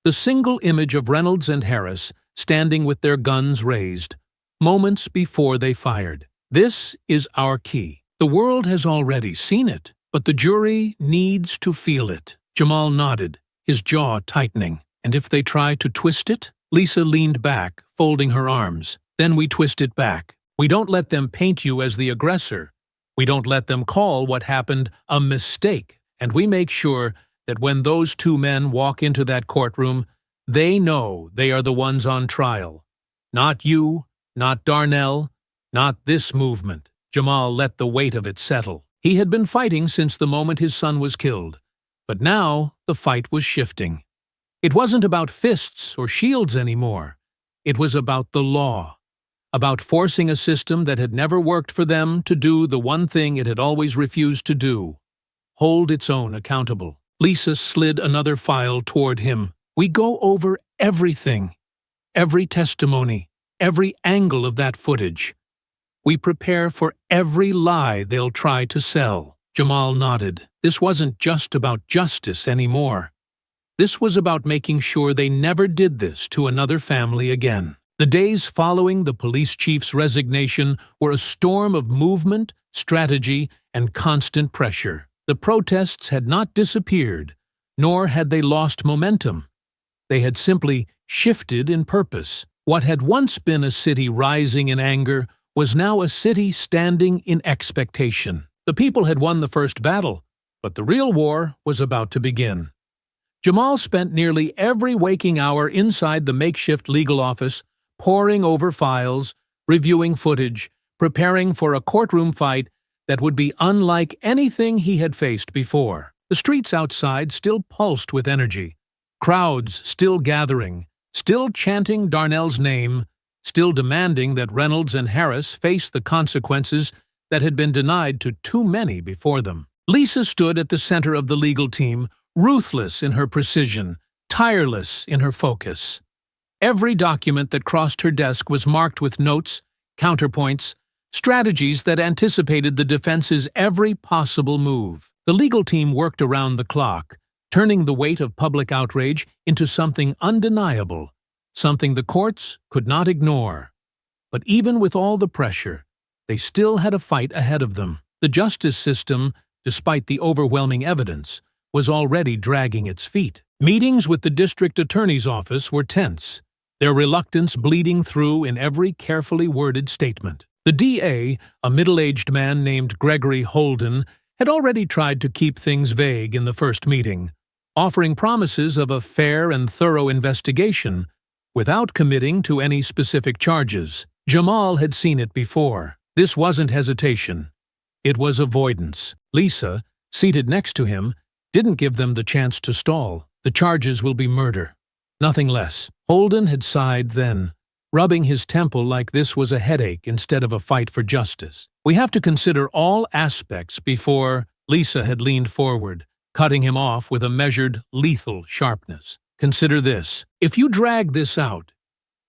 The single image of Reynolds and Harris standing with their guns raised, moments before they fired. "This is our key. The world has already seen it, but the jury needs to feel it." Jamal nodded, his jaw tightening. "And if they try to twist it?" Lisa leaned back, folding her arms. "Then we twist it back. We don't let them paint you as the aggressor. We don't let them call what happened a mistake. And we make sure that when those two men walk into that courtroom, they know they are the ones on trial. Not you, not Darnell, not this movement." Jamal let the weight of it settle. He had been fighting since the moment his son was killed, but now the fight was shifting. It wasn't about fists or shields anymore. It was about the law, about forcing a system that had never worked for them to do the one thing it had always refused to do: hold its own accountable. Lisa slid another file toward him. "We go over everything, every testimony, every angle of that footage. We prepare for every lie they'll try to sell." Jamal nodded. This wasn't just about justice anymore. This was about making sure they never did this to another family again. The days following the police chief's resignation were a storm of movement, strategy, and constant pressure. The protests had not disappeared, nor had they lost momentum. They had simply shifted in purpose. What had once been a city rising in anger was now a city standing in expectation. The people had won the first battle, but the real war was about to begin. Jamal spent nearly every waking hour inside the makeshift legal office, poring over files, reviewing footage, preparing for a courtroom fight that would be unlike anything he had faced before. The streets outside still pulsed with energy, crowds still gathering, still chanting Darnell's name, still demanding that Reynolds and Harris face the consequences that had been denied to too many before them. Lisa stood at the center of the legal team, ruthless in her precision, tireless in her focus. Every document that crossed her desk was marked with notes, counterpoints, strategies that anticipated the defense's every possible move. The legal team worked around the clock, turning the weight of public outrage into something undeniable, something the courts could not ignore. But even with all the pressure, they still had a fight ahead of them. The justice system, despite the overwhelming evidence, was already dragging its feet. Meetings with the district attorney's office were tense, their reluctance bleeding through in every carefully worded statement. The DA, a middle-aged man named Gregory Holden, had already tried to keep things vague in the first meeting, offering promises of a fair and thorough investigation without committing to any specific charges. Jamal had seen it before. This wasn't hesitation. It was avoidance. Lisa, seated next to him, didn't give them the chance to stall. The charges will be murder. Nothing less. Holden had sighed then, rubbing his temple like this was a headache instead of a fight for justice. We have to consider all aspects before. Lisa had leaned forward, cutting him off with a measured, lethal sharpness. Consider this. If you drag this out,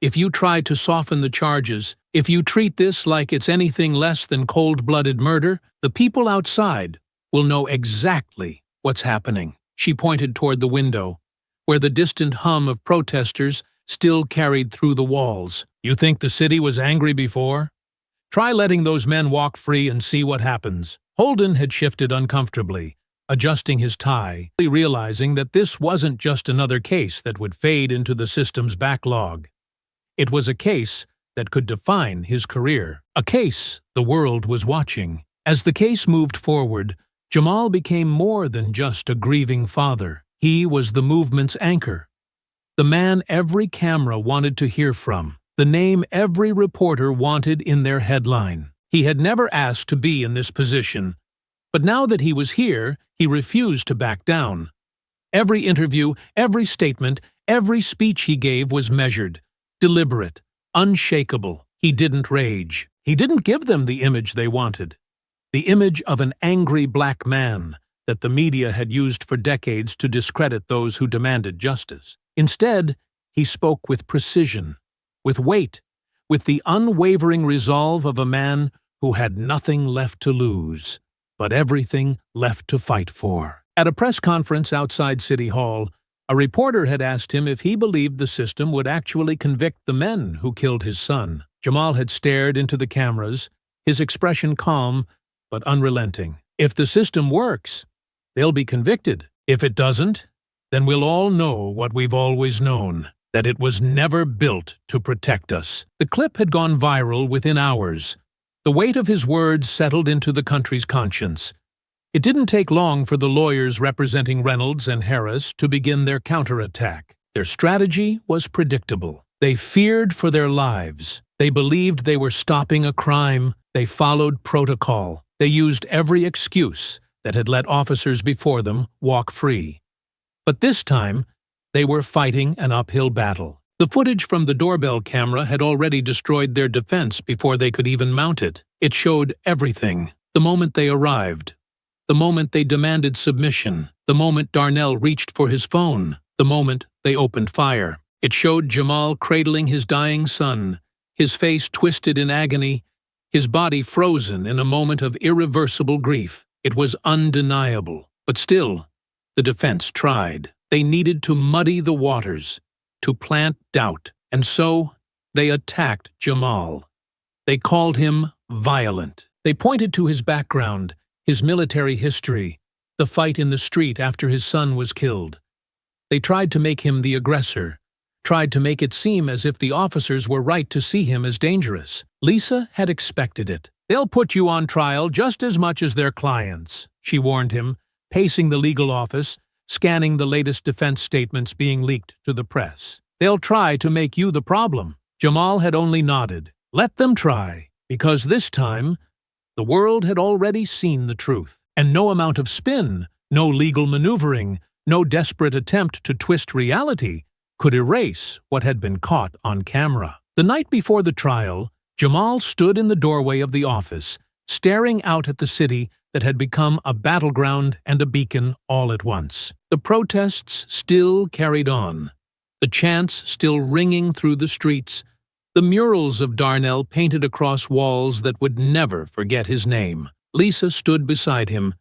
if you try to soften the charges, if you treat this like it's anything less than cold-blooded murder, the people outside will know exactly what's happening. She pointed toward the window, where the distant hum of protesters still carried through the walls. You think the city was angry before? Try letting those men walk free and see what happens. Holden had shifted uncomfortably, adjusting his tie, realizing that this wasn't just another case that would fade into the system's backlog. It was a case that could define his career, a case the world was watching. As the case moved forward, Jamal became more than just a grieving father. He was the movement's anchor, the man every camera wanted to hear from, the name every reporter wanted in their headline. He had never asked to be in this position, but now that he was here, he refused to back down. Every interview, every statement, every speech he gave was measured, deliberate, unshakable. He didn't rage. He didn't give them the image they wanted, the image of an angry black man that the media had used for decades to discredit those who demanded justice. Instead, he spoke with precision, with weight, with the unwavering resolve of a man who had nothing left to lose, but everything left to fight for. At a press conference outside City Hall, a reporter had asked him if he believed the system would actually convict the men who killed his son. Jamal had stared into the cameras, his expression calm but unrelenting. If the system works, they'll be convicted. If it doesn't, then we'll all know what we've always known, that it was never built to protect us. The clip had gone viral within hours. The weight of his words settled into the country's conscience. It didn't take long for the lawyers representing Reynolds and Harris to begin their counterattack. Their strategy was predictable. They feared for their lives. They believed they were stopping a crime. They followed protocol. They used every excuse that had let officers before them walk free. But this time, they were fighting an uphill battle. The footage from the doorbell camera had already destroyed their defense before they could even mount it. It showed everything. The moment they arrived, the moment they demanded submission, the moment Darnell reached for his phone, the moment they opened fire. It showed Jamal cradling his dying son, his face twisted in agony, his body frozen in a moment of irreversible grief. It was undeniable. But still, the defense tried. They needed to muddy the waters, to plant doubt, and so they attacked Jamal. They called him violent. They pointed to his background, his military history, the fight in the street after his son was killed. They tried to make him the aggressor, tried to make it seem as if the officers were right to see him as dangerous. Lisa had expected it. "They'll put you on trial just as much as their clients," she warned him, pacing the legal office, scanning the latest defense statements being leaked to the press. "They'll try to make you the problem." Jamal had only nodded. Let them try, because this time, the world had already seen the truth. And no amount of spin, no legal maneuvering, no desperate attempt to twist reality could erase what had been caught on camera. The night before the trial, Jamal stood in the doorway of the office, staring out at the city that had become a battleground and a beacon all at once. The protests still carried on, the chants still ringing through the streets, the murals of Darnell painted across walls that would never forget his name. Lisa stood beside him,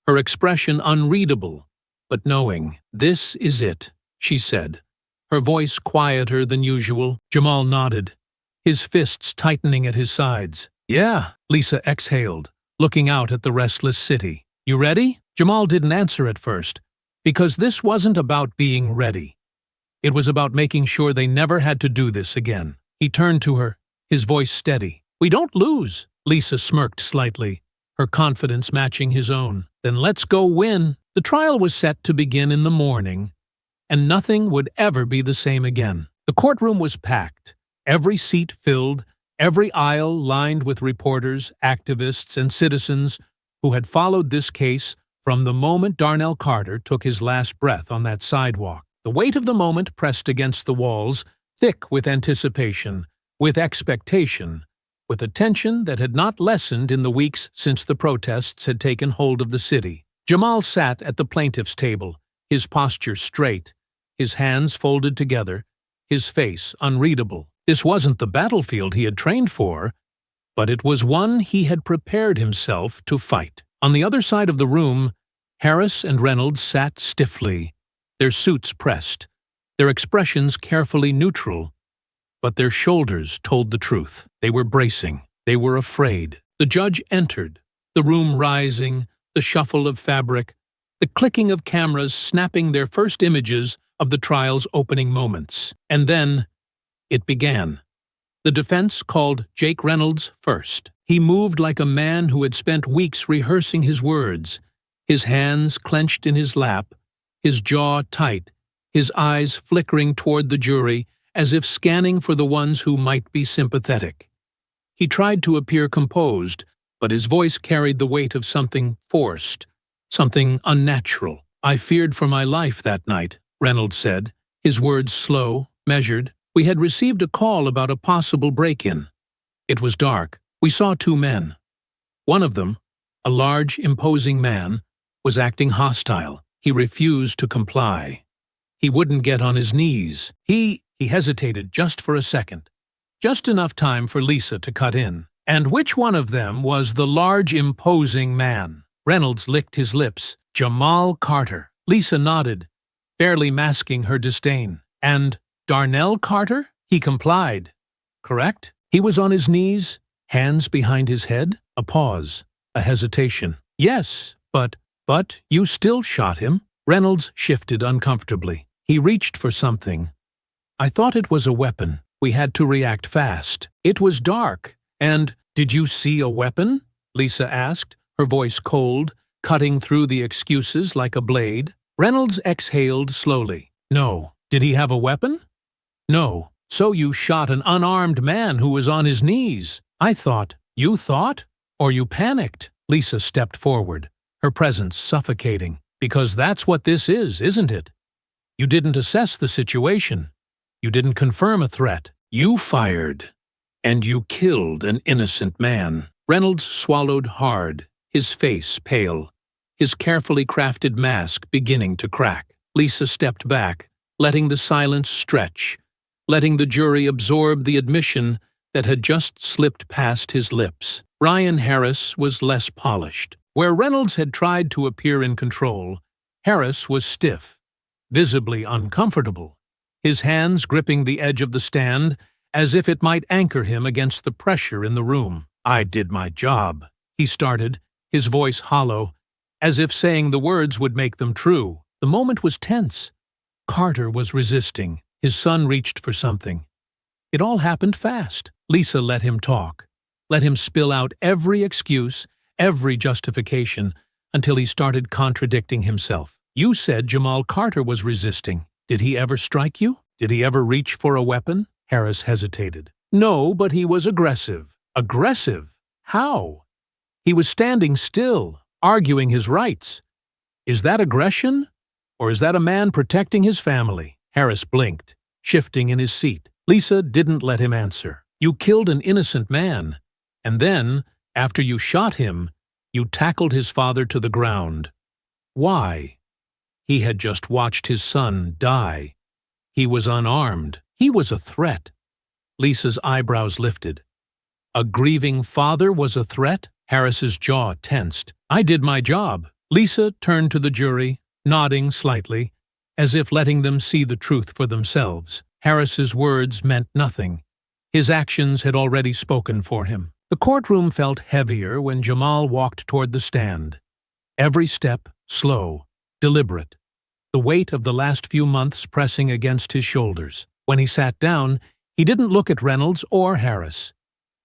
her expression unreadable, but knowing. "This is it," she said, her voice quieter than usual. Jamal nodded, his fists tightening at his sides. "Yeah," Lisa exhaled, looking out at the restless city. "You ready?" Jamal didn't answer at first, because this wasn't about being ready. It was about making sure they never had to do this again. He turned to her, his voice steady. "We don't lose." Lisa smirked slightly, her confidence matching his own. "Then let's go win." The trial was set to begin in the morning, and nothing would ever be the same again. The courtroom was packed, every seat filled, every aisle lined with reporters, activists, and citizens who had followed this case from the moment Darnell Carter took his last breath on that sidewalk. The weight of the moment pressed against the walls, thick with anticipation, with expectation, with a tension that had not lessened in the weeks since the protests had taken hold of the city. Jamal sat at the plaintiff's table, his posture straight, his hands folded together, his face unreadable. This wasn't the battlefield he had trained for, but it was one he had prepared himself to fight. On the other side of the room, Harris and Reynolds sat stiffly, their suits pressed, their expressions carefully neutral, but their shoulders told the truth. They were bracing. They were afraid. The judge entered, the room rising, the shuffle of fabric, the clicking of cameras snapping their first images of the trial's opening moments. And then it began. The defense called Jake Reynolds first. He moved like a man who had spent weeks rehearsing his words, his hands clenched in his lap, his jaw tight, his eyes flickering toward the jury as if scanning for the ones who might be sympathetic. He tried to appear composed, but his voice carried the weight of something forced, something unnatural. "I feared for my life that night," Reynolds said, his words slow, measured. "We had received a call about a possible break-in. It was dark. We saw two men. One of them, a large, imposing man, was acting hostile. He refused to comply. He wouldn't get on his knees. He hesitated just for a second. Just enough time for Lisa to cut in. And which one of them was the large, imposing man? Reynolds licked his lips. Jamal Carter. Lisa nodded, barely masking her disdain. And Darnell Carter? He complied. Correct? He was on his knees, hands behind his head. A pause. A hesitation. Yes, but you still shot him. Reynolds shifted uncomfortably. He reached for something. I thought it was a weapon. We had to react fast. It was dark. And, did you see a weapon? Lisa asked, her voice cold, cutting through the excuses like a blade. Reynolds exhaled slowly. No. Did he have a weapon? No. So you shot an unarmed man who was on his knees. I thought. You thought? Or you panicked? Lisa stepped forward, her presence suffocating. Because that's what this is, isn't it? You didn't assess the situation. You didn't confirm a threat. You fired. And you killed an innocent man. Reynolds swallowed hard, his face pale, his carefully crafted mask beginning to crack. Lisa stepped back, letting the silence stretch, letting the jury absorb the admission that had just slipped past his lips. Ryan Harris was less polished. Where Reynolds had tried to appear in control, Harris was stiff, visibly uncomfortable, his hands gripping the edge of the stand as if it might anchor him against the pressure in the room. I did my job, he started, his voice hollow, as if saying the words would make them true. The moment was tense. Carter was resisting. His son reached for something. It all happened fast. Lisa let him talk. Let him spill out every excuse, every justification, until he started contradicting himself. You said Jamal Carter was resisting. Did he ever strike you? Did he ever reach for a weapon? Harris hesitated. No, but he was aggressive. Aggressive? How? He was standing still, arguing his rights. Is that aggression? Or is that a man protecting his family? Harris blinked, shifting in his seat. Lisa didn't let him answer. You killed an innocent man, and then, after you shot him, you tackled his father to the ground. Why? He had just watched his son die. He was unarmed. He was a threat. Lisa's eyebrows lifted. A grieving father was a threat? Harris's jaw tensed. I did my job. Lisa turned to the jury, nodding slightly, as if letting them see the truth for themselves. Harris's words meant nothing. His actions had already spoken for him. The courtroom felt heavier when Jamal walked toward the stand. Every step slow, deliberate. The weight of the last few months pressing against his shoulders. When he sat down, he didn't look at Reynolds or Harris.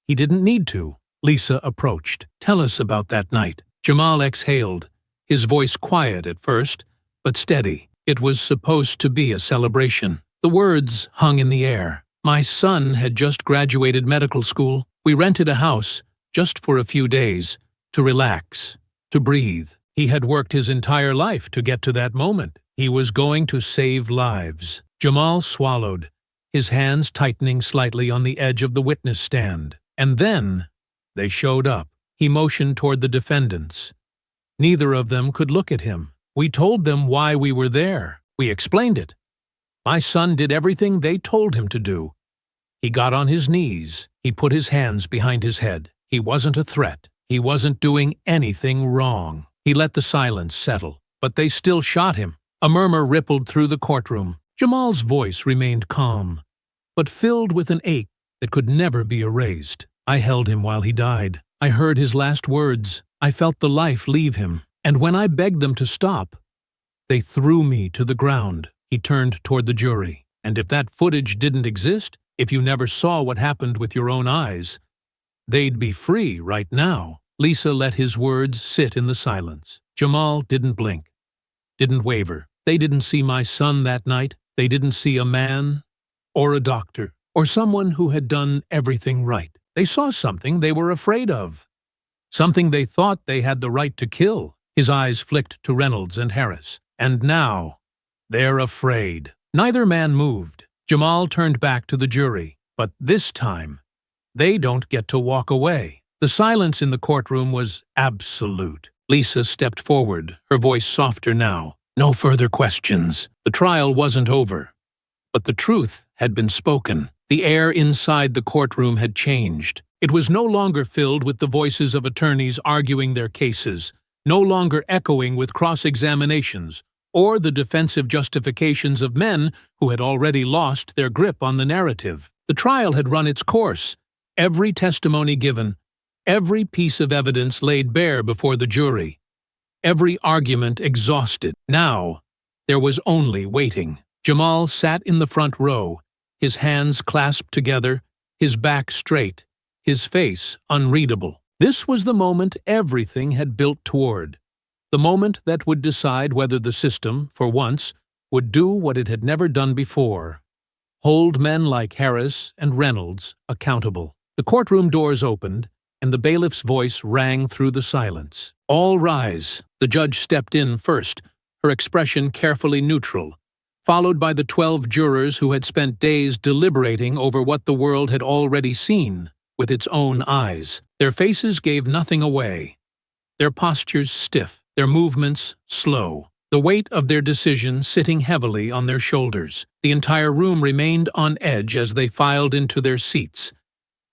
He didn't need to. Lisa approached. Tell us about that night. Jamal exhaled, his voice quiet at first, but steady. It was supposed to be a celebration. The words hung in the air. My son had just graduated medical school. We rented a house, just for a few days, to relax, to breathe. He had worked his entire life to get to that moment. He was going to save lives. Jamal swallowed, his hands tightening slightly on the edge of the witness stand. And then they showed up. He motioned toward the defendants. Neither of them could look at him. We told them why we were there. We explained it. My son did everything they told him to do. He got on his knees. He put his hands behind his head. He wasn't a threat. He wasn't doing anything wrong. He let the silence settle, but they still shot him. A murmur rippled through the courtroom. Jamal's voice remained calm, but filled with an ache that could never be erased. I held him while he died. I heard his last words. I felt the life leave him. And when I begged them to stop, they threw me to the ground. He turned toward the jury. And if that footage didn't exist, if you never saw what happened with your own eyes, they'd be free right now. Lisa let his words sit in the silence. Jamal didn't blink, didn't waver. They didn't see my son that night. They didn't see a man or a doctor or someone who had done everything right. They saw something they were afraid of, something they thought they had the right to kill. His eyes flicked to Reynolds and Harris. And now, they're afraid. Neither man moved. Jamal turned back to the jury. But this time, they don't get to walk away. The silence in the courtroom was absolute. Lisa stepped forward, her voice softer now. No further questions. The trial wasn't over. But the truth had been spoken. The air inside the courtroom had changed. It was no longer filled with the voices of attorneys arguing their cases, no longer echoing with cross-examinations or the defensive justifications of men who had already lost their grip on the narrative. The trial had run its course. Every testimony given, every piece of evidence laid bare before the jury, every argument exhausted. Now, there was only waiting. Jamal sat in the front row, his hands clasped together, his back straight, his face unreadable. This was the moment everything had built toward, the moment that would decide whether the system, for once, would do what it had never done before: hold men like Harris and Reynolds accountable. The courtroom doors opened, and the bailiff's voice rang through the silence. All rise. The judge stepped in first, her expression carefully neutral, followed by the 12 jurors who had spent days deliberating over what the world had already seen with its own eyes. Their faces gave nothing away, their postures stiff, their movements slow, the weight of their decision sitting heavily on their shoulders. The entire room remained on edge as they filed into their seats,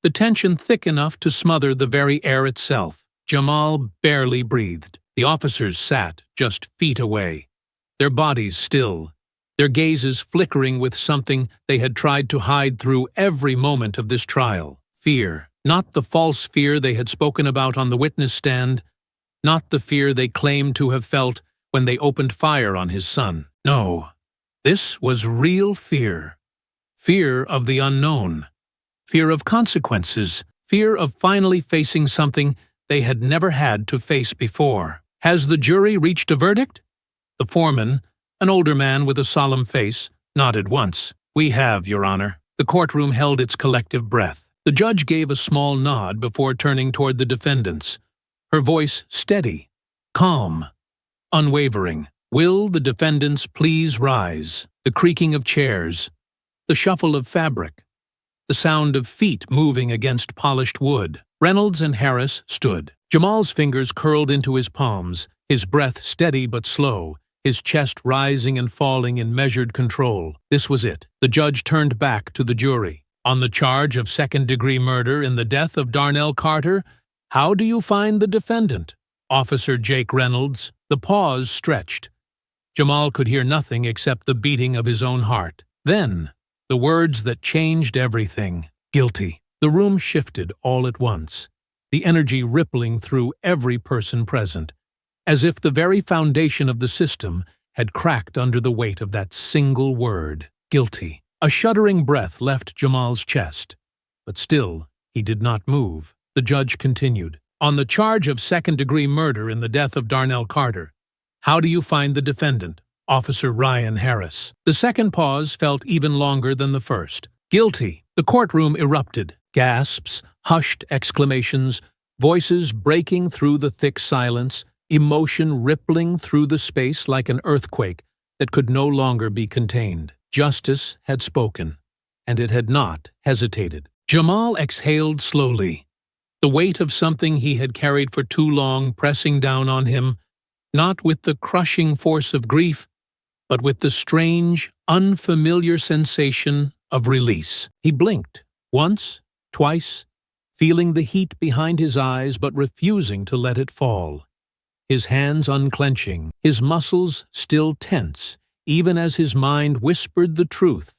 the tension thick enough to smother the very air itself. Jamal barely breathed. The officers sat just feet away, their bodies still, their gazes flickering with something they had tried to hide through every moment of this trial: fear. Not the false fear they had spoken about on the witness stand, not the fear they claimed to have felt when they opened fire on his son. No, this was real fear. Fear of the unknown. Fear of consequences. Fear of finally facing something they had never had to face before. Has the jury reached a verdict? The foreman, an older man with a solemn face, nodded once. We have, Your Honor. The courtroom held its collective breath. The judge gave a small nod before turning toward the defendants, her voice steady, calm, unwavering. Will the defendants please rise? The creaking of chairs, the shuffle of fabric, the sound of feet moving against polished wood. Reynolds and Harris stood. Jamal's fingers curled into his palms, his breath steady but slow, his chest rising and falling in measured control. This was it. The judge turned back to the jury. On the charge of second-degree murder in the death of Darnell Carter, how do you find the defendant? Officer Jake Reynolds. The pause stretched. Jamal could hear nothing except the beating of his own heart. Then, the words that changed everything. Guilty. The room shifted all at once, the energy rippling through every person present, as if the very foundation of the system had cracked under the weight of that single word. Guilty. A shuddering breath left Jamal's chest, but still he did not move. The judge continued. On the charge of second-degree murder in the death of Darnell Carter, how do you find the defendant? Officer Ryan Harris. The second pause felt even longer than the first. Guilty. The courtroom erupted. Gasps, hushed exclamations, voices breaking through the thick silence, emotion rippling through the space like an earthquake that could no longer be contained. Justice had spoken, and it had not hesitated. Jamal exhaled slowly, the weight of something he had carried for too long pressing down on him, not with the crushing force of grief, but with the strange, unfamiliar sensation of release. He blinked, once, twice, feeling the heat behind his eyes but refusing to let it fall. His hands unclenching, his muscles still tense, even as his mind whispered the truth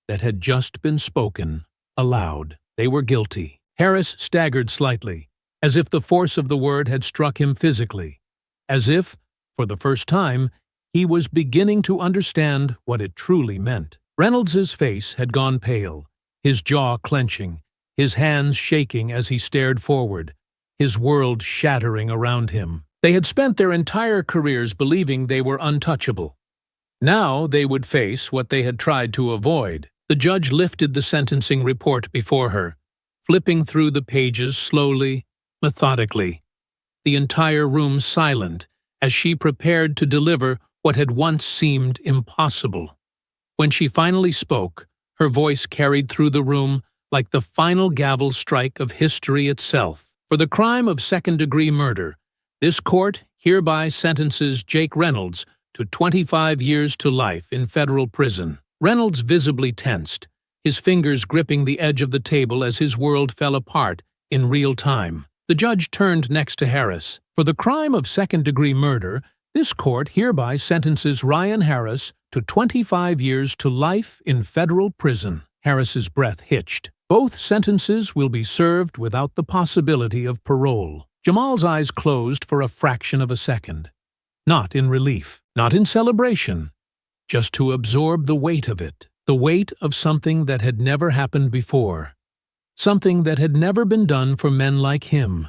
that had just been spoken aloud. They were guilty. Harris staggered slightly, as if the force of the word had struck him physically, as if, for the first time, he was beginning to understand what it truly meant. Reynolds's face had gone pale, his jaw clenching, his hands shaking as he stared forward, his world shattering around him. They had spent their entire careers believing they were untouchable. Now they would face what they had tried to avoid. The judge lifted the sentencing report before her, flipping through the pages slowly, methodically. The entire room silent as she prepared to deliver what had once seemed impossible. When she finally spoke, her voice carried through the room like the final gavel strike of history itself. For the crime of second-degree murder, this court hereby sentences Jake Reynolds to 25 years to life in federal prison. Reynolds visibly tensed, his fingers gripping the edge of the table as his world fell apart in real time. The judge turned next to Harris. For the crime of second-degree murder, this court hereby sentences Ryan Harris to 25 years to life in federal prison. Harris's breath hitched. Both sentences will be served without the possibility of parole. Jamal's eyes closed for a fraction of a second. Not in relief, not in celebration, just to absorb the weight of it, the weight of something that had never happened before, something that had never been done for men like him,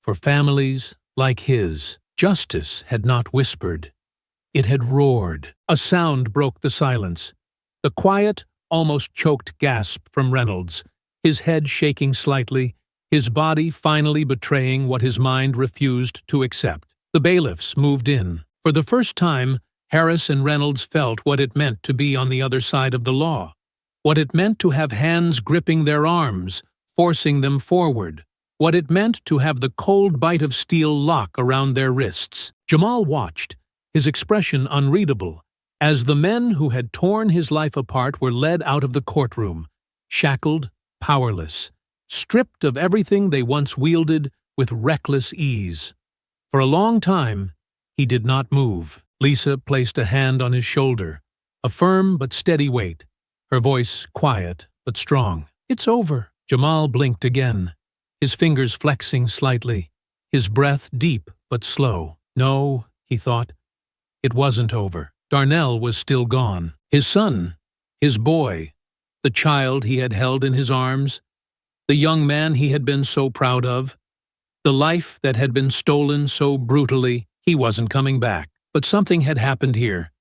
for families like his. Justice had not whispered. It had roared. A sound broke the silence. The quiet, almost choked gasp from Reynolds, his head shaking slightly, his body finally betraying what his mind refused to accept. The bailiffs moved in. For the first time, Harris and Reynolds felt what it meant to be on the other side of the law, what it meant to have hands gripping their arms, forcing them forward, what it meant to have the cold bite of steel lock around their wrists. Jamal watched, his expression unreadable, as the men who had torn his life apart were led out of the courtroom, shackled, powerless, stripped of everything they once wielded with reckless ease. For a long time, he did not move. Lisa placed a hand on his shoulder, a firm but steady weight, her voice quiet but strong. "It's over." Jamal blinked again. his fingers flexing slightly, his breath deep but slow. No, he thought, it wasn't over. Darnell was still gone. His son, his boy, the child he had held in his arms, the young man he had been so proud of, the life that had been stolen so brutally, he wasn't coming back. But something had happened here.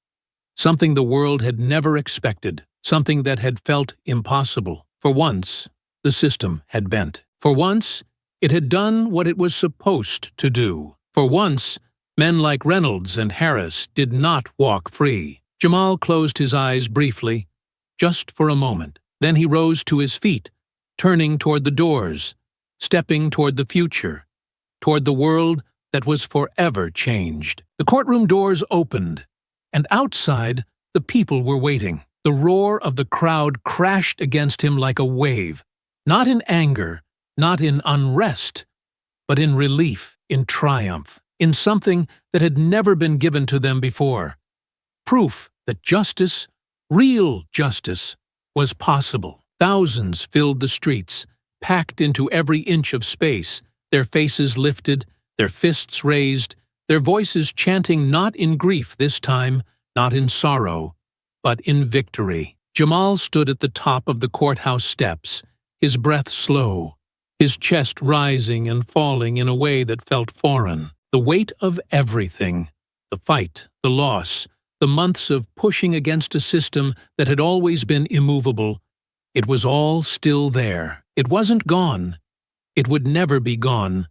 Something the world had never expected. Something that had felt impossible. For once, the system had bent. For once, it had done what it was supposed to do. For once, men like Reynolds and Harris did not walk free. Jamal closed his eyes briefly, just for a moment. Then he rose to his feet, turning toward the doors, stepping toward the future, toward the world that was forever changed. The courtroom doors opened, and outside, the people were waiting. The roar of the crowd crashed against him like a wave, not in anger, not in unrest, but in relief, in triumph, in something that had never been given to them before. Proof that justice, real justice, was possible. Thousands filled the streets, packed into every inch of space, their faces lifted, their fists raised, their voices chanting not in grief this time, not in sorrow, but in victory. Jamal stood at the top of the courthouse steps, his breath slow, his chest rising and falling in a way that felt foreign. The weight of everything, the fight, the loss, the months of pushing against a system that had always been immovable, it was all still there. It wasn't gone. It would never be gone.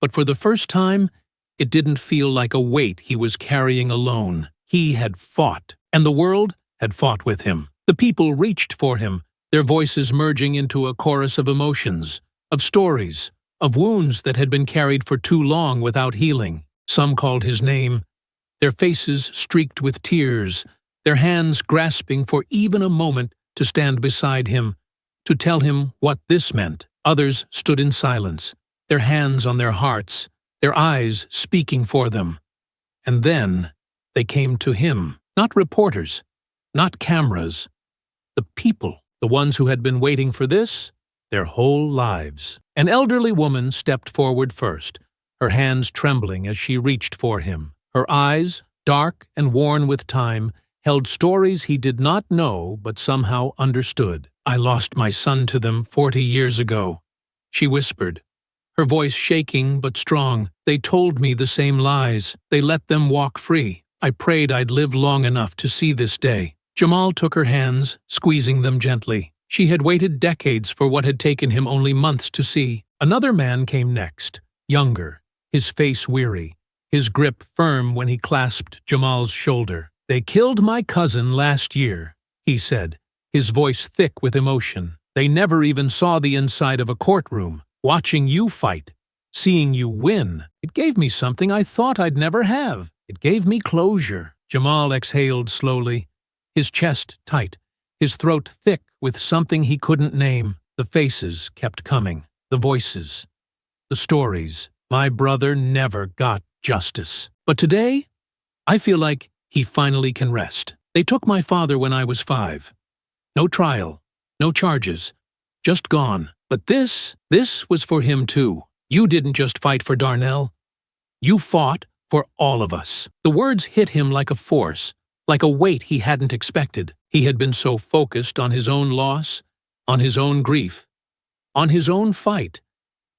But for the first time, it didn't feel like a weight he was carrying alone. He had fought, and the world had fought with him. The people reached for him, their voices merging into a chorus of emotions, of stories, of wounds that had been carried for too long without healing. Some called his name, their faces streaked with tears, their hands grasping for even a moment to stand beside him, to tell him what this meant. Others stood in silence, their hands on their hearts, their eyes speaking for them. And then they came to him, not reporters, not cameras, the people, the ones who had been waiting for this their whole lives. An elderly woman stepped forward first, her hands trembling as she reached for him. Her eyes, dark and worn with time, held stories he did not know but somehow understood. "I lost my son to them 40 years ago," she whispered, her voice shaking but strong. "They told me the same lies. They let them walk free. I prayed I'd live long enough to see this day." Jamal took her hands, squeezing them gently. She had waited decades for what had taken him only months to see. Another man came next, younger, his face weary, his grip firm when he clasped Jamal's shoulder. "They killed my cousin last year," he said, his voice thick with emotion. "They never even saw the inside of a courtroom. Watching you fight, seeing you win, it gave me something I thought I'd never have. It gave me closure." Jamal exhaled slowly, his chest tight, his throat thick with something he couldn't name. The faces kept coming, the voices, the stories. "My brother never got justice. But today, I feel like he finally can rest. They took my father when I was 5. No trial, no charges, just gone. But this was for him too. You didn't just fight for Darnell. You fought for all of us." The words hit him like a force, like a weight he hadn't expected. He had been so focused on his own loss, on his own grief, on his own fight,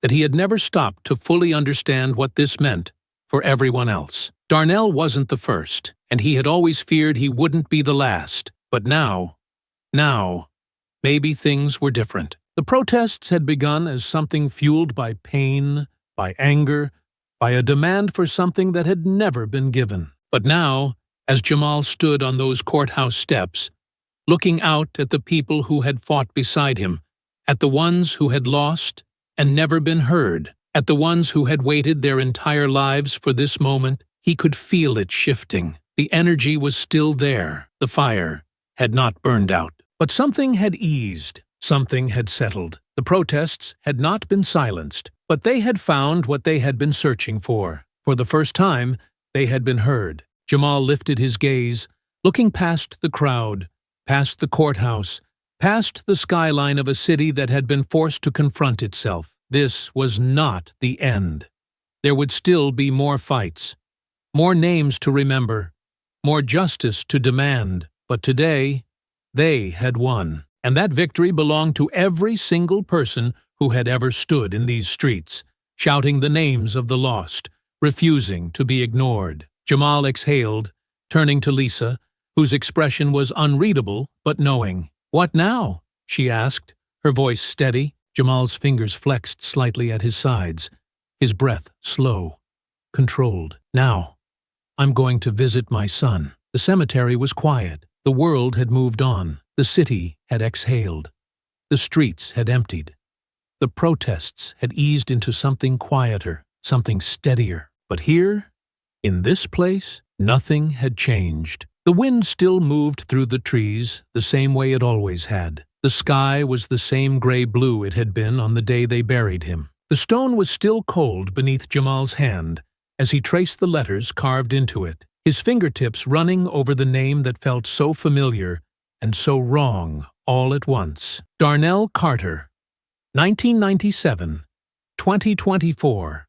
that he had never stopped to fully understand what this meant for everyone else. Darnell wasn't the first, and he had always feared he wouldn't be the last. But now, maybe things were different. The protests had begun as something fueled by pain, by anger, by a demand for something that had never been given. But now, as Jamal stood on those courthouse steps, looking out at the people who had fought beside him, at the ones who had lost and never been heard, at the ones who had waited their entire lives for this moment, he could feel it shifting. The energy was still there. The fire had not burned out. But something had eased. Something had settled. The protests had not been silenced, but they had found what they had been searching for. For the first time, they had been heard. Jamal lifted his gaze, looking past the crowd, past the courthouse, past the skyline of a city that had been forced to confront itself. This was not the end. There would still be more fights, more names to remember, more justice to demand. But today, they had won. And that victory belonged to every single person who had ever stood in these streets, shouting the names of the lost, refusing to be ignored. Jamal exhaled, turning to Lisa, whose expression was unreadable but knowing. "What now?" she asked, her voice steady. Jamal's fingers flexed slightly at his sides, his breath slow, controlled. "Now, I'm going to visit my son." The cemetery was quiet. The world had moved on. The city had exhaled. The streets had emptied. The protests had eased into something quieter, something steadier. But here, in this place, nothing had changed. The wind still moved through the trees the same way it always had. The sky was the same gray-blue it had been on the day they buried him. The stone was still cold beneath Jamal's hand as he traced the letters carved into it, his fingertips running over the name that felt so familiar and so wrong all at once. Darnell Carter, 1997, 2024.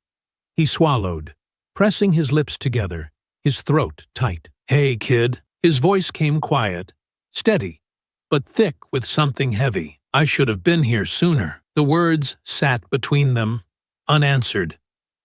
He swallowed, pressing his lips together, his throat tight. "Hey, kid." His voice came quiet, steady, but thick with something heavy. "I should have been here sooner." The words sat between them, unanswered,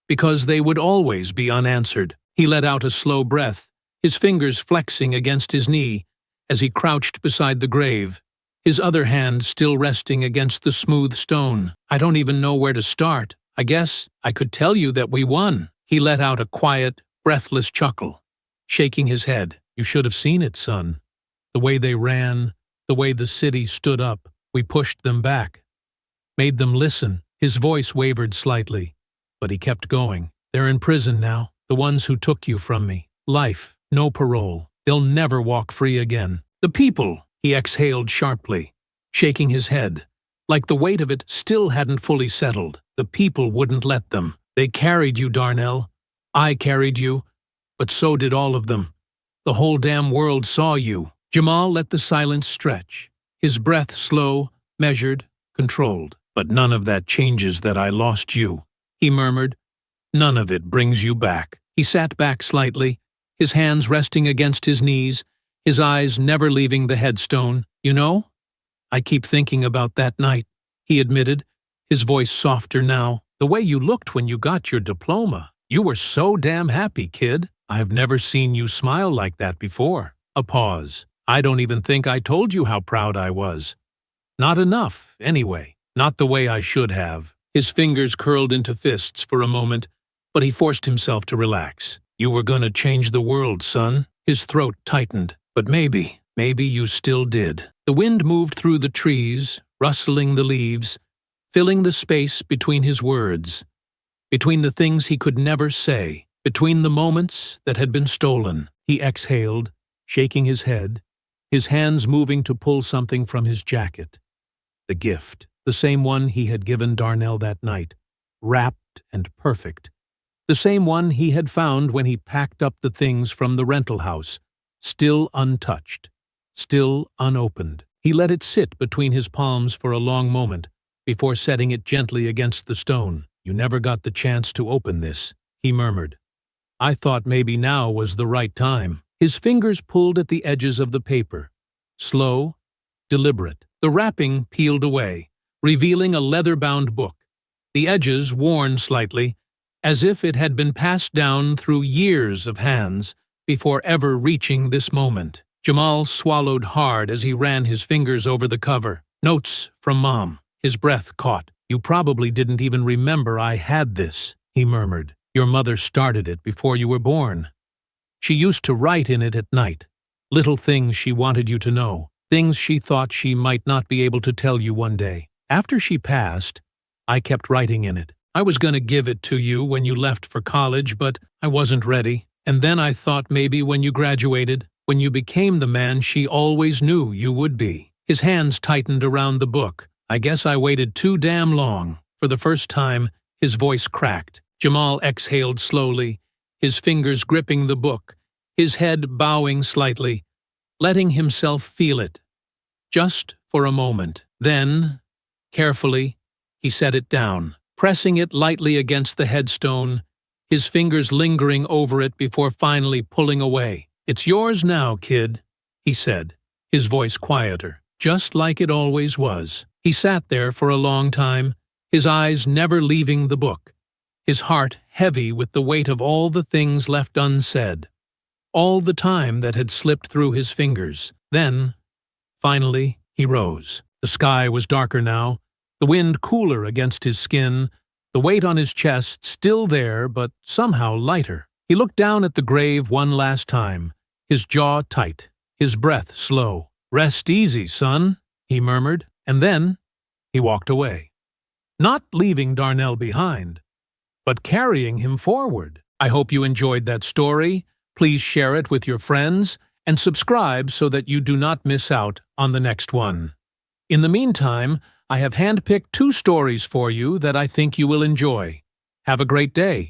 because they would always be unanswered. He let out a slow breath, his fingers flexing against his knee as he crouched beside the grave, his other hand still resting against the smooth stone. "I don't even know where to start. I guess I could tell you that we won." He let out a quiet, breathless chuckle, shaking his head. "You should have seen it, son. The way they ran, the way the city stood up. We pushed them back, made them listen." His voice wavered slightly, but he kept going. "They're in prison now, the ones who took you from me. Life, no parole. They'll never walk free again. The people," he exhaled sharply, shaking his head, like the weight of it still hadn't fully settled. "The people wouldn't let them. They carried you, Darnell. I carried you, but so did all of them. The whole damn world saw you." Jamal let the silence stretch, his breath slow, measured, controlled. "But none of that changes that I lost you," he murmured. "None of it brings you back." He sat back slightly, his hands resting against his knees, his eyes never leaving the headstone. "You know, I keep thinking about that night," he admitted, his voice softer now. "The way you looked when you got your diploma. You were so damn happy, kid. I've never seen you smile like that before." A pause. "I don't even think I told you how proud I was. Not enough, anyway. Not the way I should have." His fingers curled into fists for a moment, but he forced himself to relax. "You were gonna change the world, son." His throat tightened. "But maybe you still did." The wind moved through the trees, rustling the leaves, filling the space between his words, between the things he could never say, between the moments that had been stolen. He exhaled, shaking his head, his hands moving to pull something from his jacket. The gift, the same one he had given Darnell that night, wrapped and perfect. The same one he had found when he packed up the things from the rental house, still untouched, still unopened. He let it sit between his palms for a long moment before setting it gently against the stone. "You never got the chance to open this," he murmured. "I thought maybe now was the right time." His fingers pulled at the edges of the paper, slow, deliberate. The wrapping peeled away, revealing a leather-bound book, the edges worn slightly, as if it had been passed down through years of hands before ever reaching this moment. Jamal swallowed hard as he ran his fingers over the cover. "Notes from Mom." His breath caught. "You probably didn't even remember I had this," he murmured. "Your mother started it before you were born. She used to write in it at night, little things she wanted you to know, things she thought she might not be able to tell you one day. After she passed, I kept writing in it. I was going to give it to you when you left for college, but I wasn't ready. And then I thought maybe when you graduated, when you became the man she always knew you would be." His hands tightened around the book. "I guess I waited too damn long." For the first time, his voice cracked. Jamal exhaled slowly, his fingers gripping the book, his head bowing slightly, letting himself feel it. Just for a moment. Then, carefully, he set it down. pressing it lightly against the headstone, his fingers lingering over it before finally pulling away. "It's yours now, kid," he said, his voice quieter, just like it always was. He sat there for a long time, his eyes never leaving the book, his heart heavy with the weight of all the things left unsaid, all the time that had slipped through his fingers. Then, finally, he rose. The sky was darker now, the wind cooler against his skin, the weight on his chest still there but somehow lighter. He looked down at the grave one last time, his jaw tight, his breath slow. "Rest easy, son," he murmured, and then he walked away. Not leaving Darnell behind, but carrying him forward. I hope you enjoyed that story. Please share it with your friends and subscribe so that you do not miss out on the next one. In the meantime, I have handpicked 2 stories for you that I think you will enjoy. Have a great day.